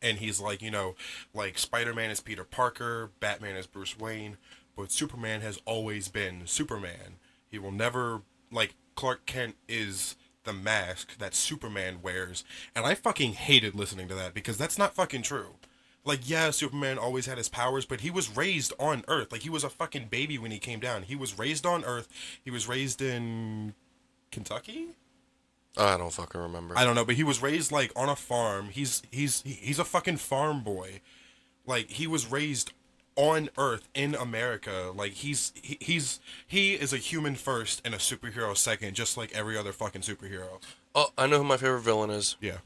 and he's like, you know, like, Spider-Man is Peter Parker, Batman is Bruce Wayne, but Superman has always been Superman. He will never, like, Clark Kent is the mask that Superman wears, and I fucking hated listening to that, because that's not fucking true. Like, yeah, Superman always had his powers, but he was raised on Earth. Like, he was a fucking baby when he came down. He was raised on Earth. He was raised in Kentucky? I don't fucking remember. I don't know, but he was raised, like, on a farm. He's a fucking farm boy. Like, he was raised on Earth in America. Like, he is a human first and a superhero second, just like every other fucking superhero. Oh, I know who my favorite villain is. Yeah.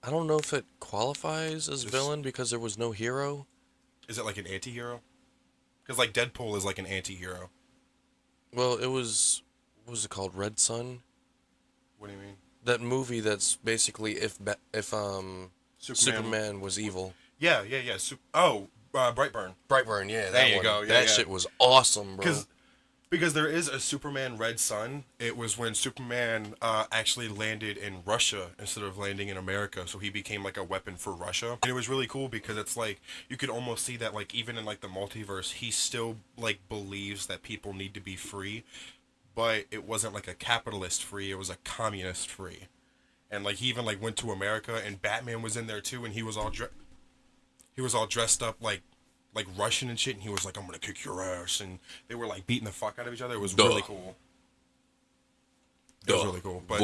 I don't know if it qualifies as villain because there was no hero. Is it like an anti-hero? Because, like, Deadpool is like an anti-hero. Well, it was... What was it called? Red Sun? What do you mean? That movie that's basically if Superman was evil. Yeah. Brightburn. Brightburn, yeah. There you go. Yeah, that shit was awesome, bro. Because there is a Superman Red Sun. It was when Superman actually landed in Russia instead of landing in America, so he became like a weapon for Russia. And it was really cool because it's like you could almost see that, like, even in like the multiverse, he still like believes that people need to be free, but it wasn't like a capitalist free, it was a communist free. And like he even like went to America, and Batman was in there too, and he was all dressed up like Russian and shit, and he was like, I'm gonna kick your ass, and they were like beating the fuck out of each other. It was really cool. It was really cool. But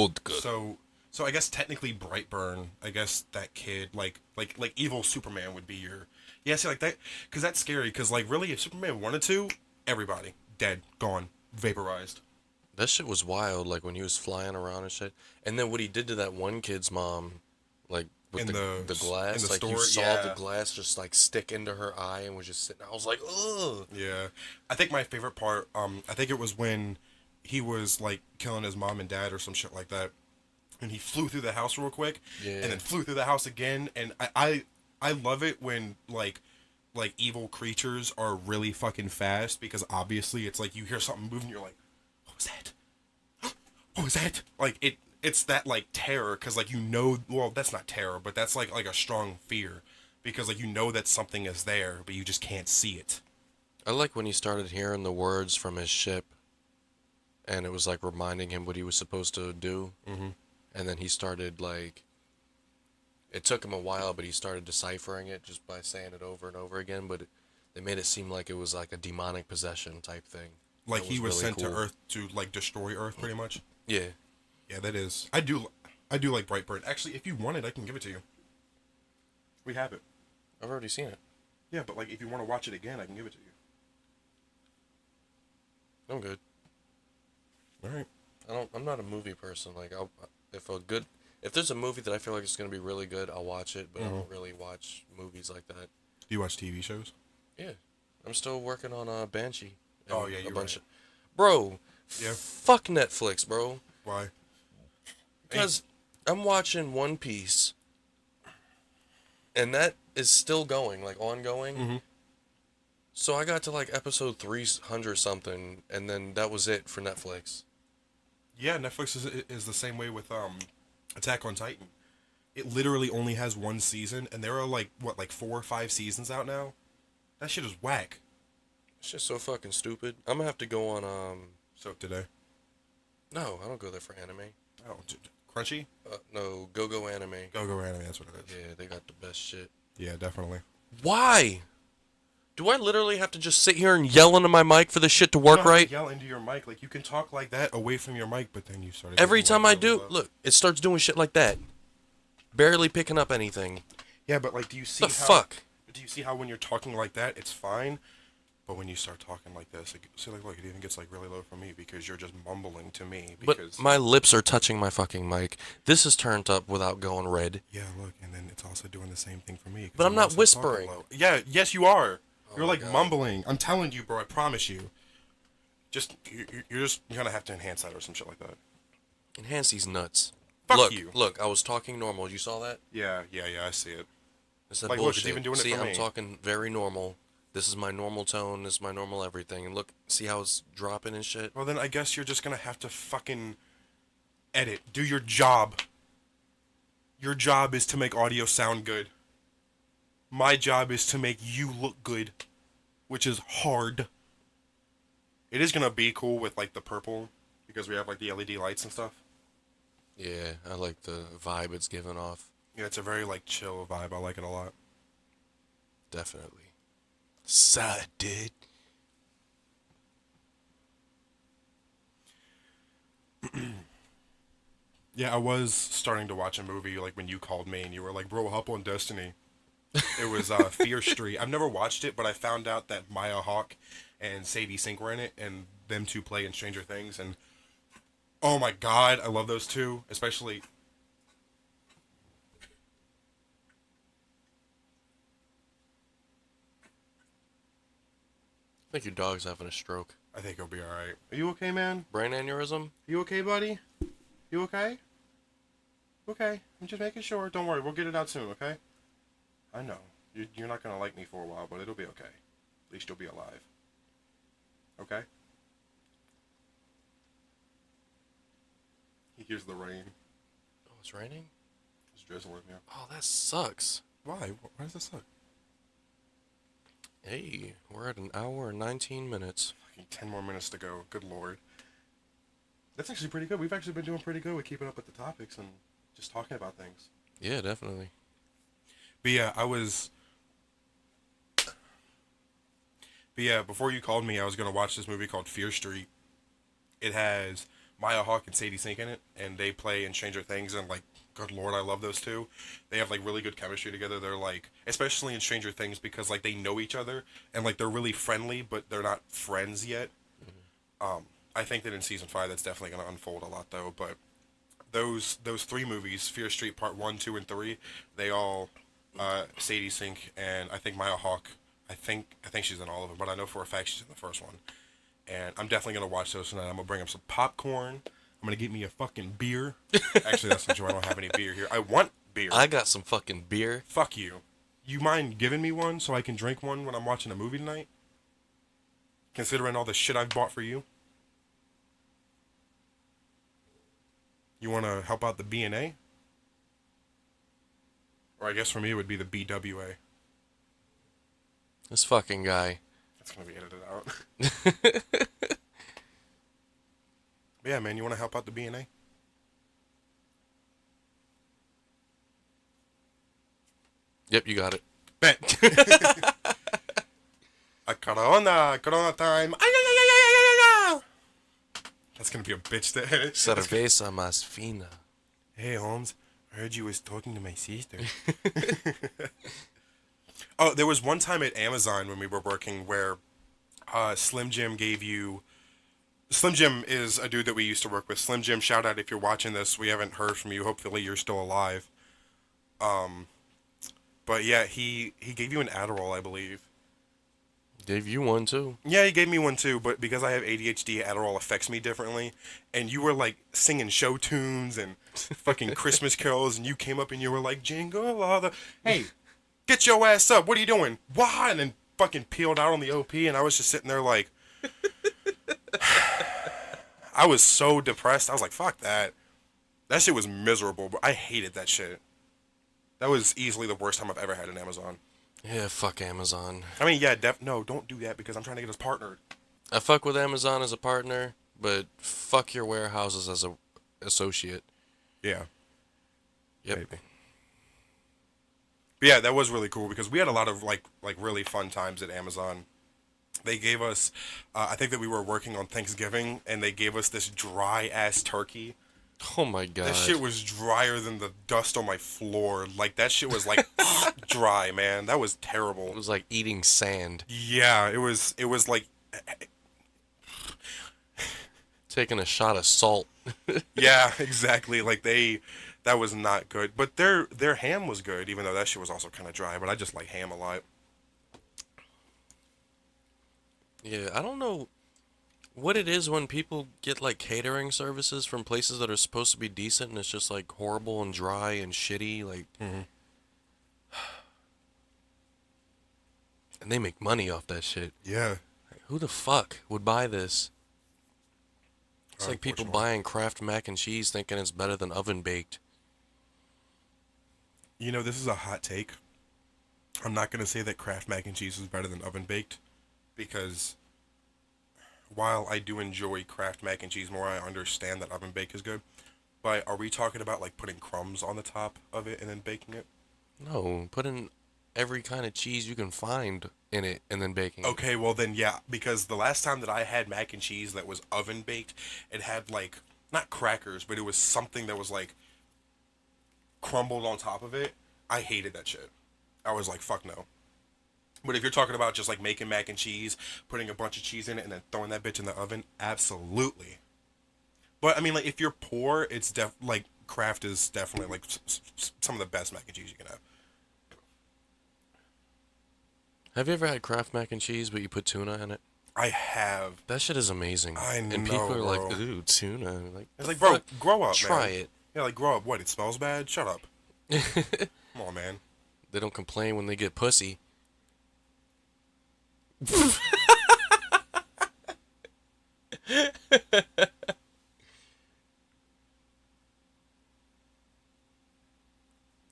so I guess technically Brightburn, I guess that kid, like evil Superman would be your, yeah, see, like that, because that's scary, because like really if Superman wanted to, everybody dead, gone, vaporized. That shit was wild, like when he was flying around and shit. And then what he did to that one kid's mom, like with in the in glass. the Like you store. saw the Yeah, glass just like stick into her eye and was just sitting. I was like, ugh. yeah. I think my favorite part, I think it was when he was like killing his mom and dad or some shit like that, and he flew through the house real quick, and Yeah. then flew through the house again. And I love it when like evil creatures are really fucking fast, because obviously it's like you hear something moving, you're like, what was that? What was that? Like it's that like terror, because like well, that's not terror, but that's like a strong fear, because like that something is there, but you just can't see it. I like when he started hearing the words from his ship, and it was like reminding him what he was supposed to do. Mm-hmm. And then he started like, it took him a while, but he started deciphering it just by saying it over and over again. But they made it seem like it was like a demonic possession type thing. Like That he was really sent to cool. Earth to like destroy Earth, pretty much. Yeah, Yeah, that is. I do like Brightburn. Actually, if you want it, I can give it to you. We have it. I've already seen it. Yeah, but like if you want to watch it again, I can give it to you. I'm good. All right. I'm not a movie person. Like, if there's a movie that I feel like it's gonna be really good, I'll watch it. But I don't really watch movies like that. Do you watch TV shows? Yeah, I'm still working on Banshee. Oh, and yeah, a you're bunch right. bro. Yeah. Fuck Netflix, bro. Why? Because I'm watching One Piece, and that is still going, like ongoing. Mhm. So I got to like episode 300 something, and then that was it for Netflix. Yeah, Netflix is the same way with Attack on Titan. It literally only has one season, and there are like 4 or 5 seasons out now. That shit is whack. It's just so fucking stupid. I'm gonna have to go on So today. No, I don't go there for anime. Oh, Crunchy? No, Go Anime. Go Anime, that's what it is. Yeah, they got the best shit. Yeah, definitely. Why? Do I literally have to just sit here and yell into my mic for this shit to work You don't have right? to yell into your mic. Like, you can talk like that away from your mic, but then you start. Every time I do, look, it starts doing shit like that. Barely picking up anything. Yeah, but like, do you see The how? fuck? Do you see how when you're talking like that, it's fine, but when you start talking like this, look, it even gets like really low for me, because you're just mumbling to me. Because But my lips are touching my fucking mic. This is turned up without going red. yeah, look, and then it's also doing the same thing for me. 'Cause But I'm not also talking whispering. low. Yeah, yes, you are. You're my like God. mumbling. I'm telling you, bro. I promise you. You're gonna have to enhance that or some shit like that. Enhance these nuts. Fuck look, you. Look, I was talking normal. You saw that? Yeah, I see it. I said Like, look, it's bullshit. even doing it see, for I'm me. talking very normal. This is my normal tone. This is my normal everything. And look, see how it's dropping and shit? Well, then I guess you're just gonna have to fucking edit. Do your job. Your job is to make audio sound good. My job is to make you look good, which is hard. It is gonna be cool with like the purple, because we have like the LED lights and stuff. Yeah, I like the vibe it's giving off. Yeah, it's a very like chill vibe. I like it a lot. Definitely. Side, dude. Yeah, I was starting to watch a movie like when you called me and you were like, "Bro, hop on Destiny." It was Fear Street. I've never watched it, but I found out that Maya Hawke and Sadie Sink were in it, and them two play in Stranger Things, and oh my god, I love those two, especially. I think your dog's having a stroke. I think he'll be all right. Are you okay, man? Brain aneurysm? You okay, buddy? You okay? Okay, I'm just making sure. Don't worry, we'll get it out soon, okay? I know. You're not gonna like me for a while, but it'll be okay. At least you'll be alive. Okay? He hears the rain. Oh, it's raining? It's drizzling, yeah. Oh, that sucks. Why? Why does this suck? Hey, we're at an hour and 19 minutes. Fucking 10 more minutes to go. Good lord. That's actually pretty good. We've actually been doing pretty good with keeping up with the topics and just talking about things. Yeah, definitely. But yeah, before you called me, I was going to watch this movie called Fear Street. It has Maya Hawke and Sadie Sink in it, and they play in Stranger Things, and like, good lord, I love those two. They have like really good chemistry together. They're like, especially in Stranger Things, because like they know each other, and like they're really friendly, but they're not friends yet. I think that in season 5 that's definitely going to unfold a lot though, but those 3 movies, Fear Street Part 1, 2, and 3, they all Sadie Sink and I think Maya Hawke. I think she's in all of them, but I know for a fact she's in the first one. And I'm definitely gonna watch those tonight. I'm gonna bring up some popcorn. I'm gonna get me a fucking beer. Actually, that's not true. I don't have any beer here. I want beer. I got some fucking beer. Fuck you. You mind giving me one so I can drink one when I'm watching a movie tonight? Considering all the shit I've bought for you. You want to help out the B&A? Or I guess for me it would be the BWA. This fucking guy. That's going to be edited out. But yeah, man, you want to help out the B&A? Yep, you got it. Bet. A corona time. Ay, ay, ay, ay, ay, ay, ay. That's going to be a bitch to edit. Cerveza más fina. Hey, Holmes, I heard you was talking to my sister. Oh, there was one time at Amazon when we were working where Slim Jim gave you... Slim Jim is a dude that we used to work with. Slim Jim, shout out if you're watching this. We haven't heard from you. Hopefully you're still alive. But yeah, he gave you an Adderall, I believe. Gave you one too. Yeah, he gave me one too, but because I have ADHD, Adderall affects me differently. And you were like singing show tunes and fucking Christmas carols, and you came up and you were like, Jingle all the... Hey, get your ass up. What are you doing? Why? And then fucking peeled out on the OP, and I was just sitting there like... I was so depressed. I was like, fuck that. That shit was miserable, but I hated that shit. That was easily the worst time I've ever had in Amazon. Yeah, fuck Amazon. I mean, yeah, no, don't do that because I'm trying to get us partnered. I fuck with Amazon as a partner, but fuck your warehouses as a associate. Yeah. Yep. Maybe. But yeah, that was really cool because we had a lot of like really fun times at Amazon. They gave us, I think that we were working on Thanksgiving, and they gave us this dry-ass turkey. Oh my god. That shit was drier than the dust on my floor. Like, that shit was, like, dry, man. That was terrible. It was like eating sand. Yeah, it was like... Taking a shot of salt. Yeah, exactly. Like, that was not good. But their ham was good, even though that shit was also kind of dry. But I just like ham a lot. Yeah, I don't know what it is when people get like catering services from places that are supposed to be decent and it's just like horrible and dry and shitty, like Mm-hmm. And they make money off that shit. Yeah. Like, who the fuck would buy this? It's like people Unfortunately. buying Kraft mac and cheese thinking it's better than oven baked. You know, this is a hot take. I'm not going to say that Kraft mac and cheese is better than oven baked because while I do enjoy Kraft mac and cheese more, I understand that oven baked is good. But are we talking about like putting crumbs on the top of it and then baking it? No, put in every kind of cheese you can find in it and then baking it. Okay, well then yeah, because the last time that I had mac and cheese that was oven baked, it had like, not crackers, but it was something that was like crumbled on top of it. I hated that shit. I was like, fuck no. But if you're talking about just like making mac and cheese, putting a bunch of cheese in it and then throwing that bitch in the oven, absolutely. But I mean, like if you're poor, it's like Kraft is definitely like some of the best mac and cheese you can have. Have you ever had Kraft mac and cheese but you put tuna in it? I have. That shit is amazing. I know, and people are like, bro. ooh, tuna. Like, It's like, bro, fuck? grow up, Try man. it. Yeah, like grow up. What? It smells bad? Shut up. Come on, man. They don't complain when they get pussy.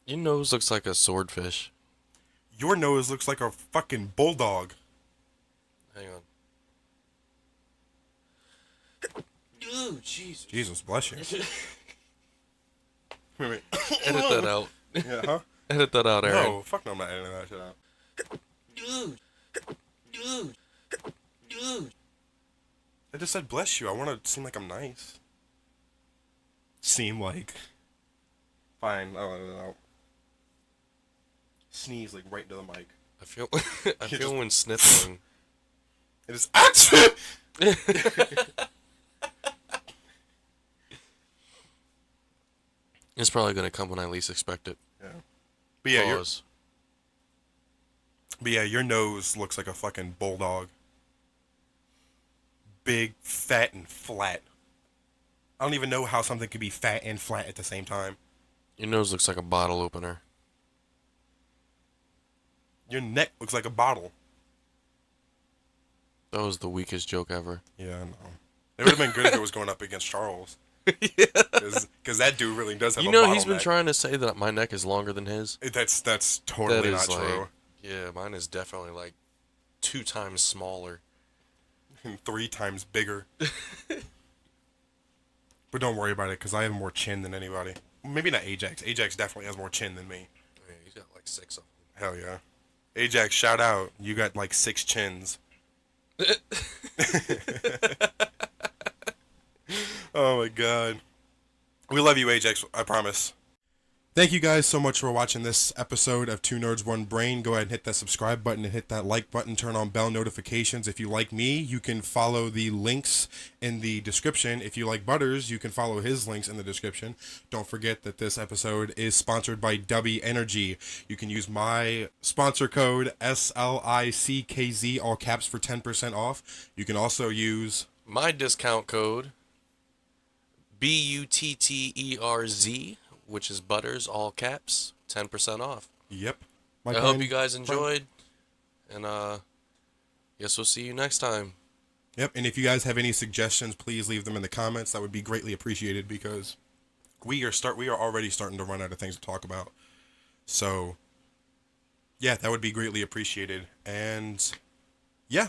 Your nose looks like a swordfish. Your nose looks like a fucking bulldog. Hang on. Ooh, Jesus. Jesus, bless you. Wait, wait. Edit that out. Yeah, huh? Edit that out, Aaron. No, fuck no, I'm not editing that shit out. I just said bless you. I want to seem like I'm nice. Seem like. Fine, I'll edit it out. Sneeze like right into the mic. I feel I feel when sniffling. It is It's probably gonna come when I least expect it. Yeah. But yeah, Pause. your nose looks like a fucking bulldog. Big, fat, and flat. I don't even know how something could be fat and flat at the same time. Your nose looks like a bottle opener. Your neck looks like a bottle. That was the weakest joke ever. Yeah, I know. It would have been good if it was going up against Charles. Yeah. Because that dude really does have You a know, bottleneck. he's been trying to say that my neck is longer than his. That's totally That is not true. like, yeah, mine is definitely like 2 times smaller. And 3 times bigger. But don't worry about it, because I have more chin than anybody. Maybe not Ajax. Ajax definitely has more chin than me. Yeah, he's got like 6 of them. Hell yeah. Ajax, shout out. You got like 6 chins. Oh my god. We love you, Ajax, I promise. Thank you guys so much for watching this episode of 2Nerds1Brain. Go ahead and hit that subscribe button and hit that like button. Turn on bell notifications. If you like me, you can follow the links in the description. If you like Butters, you can follow his links in the description. Don't forget that this episode is sponsored by W Energy. You can use my sponsor code SLICKZ, all caps, for 10% off. You can also use My discount code, BUTTERZ, which is Butters, all caps, 10% off. Yep. I hope you guys enjoyed, and guess we'll see you next time. Yep, and if you guys have any suggestions, please leave them in the comments. That would be greatly appreciated, because we are already starting to run out of things to talk about. So, yeah, that would be greatly appreciated. And yeah.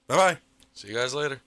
Bye-bye. See you guys later.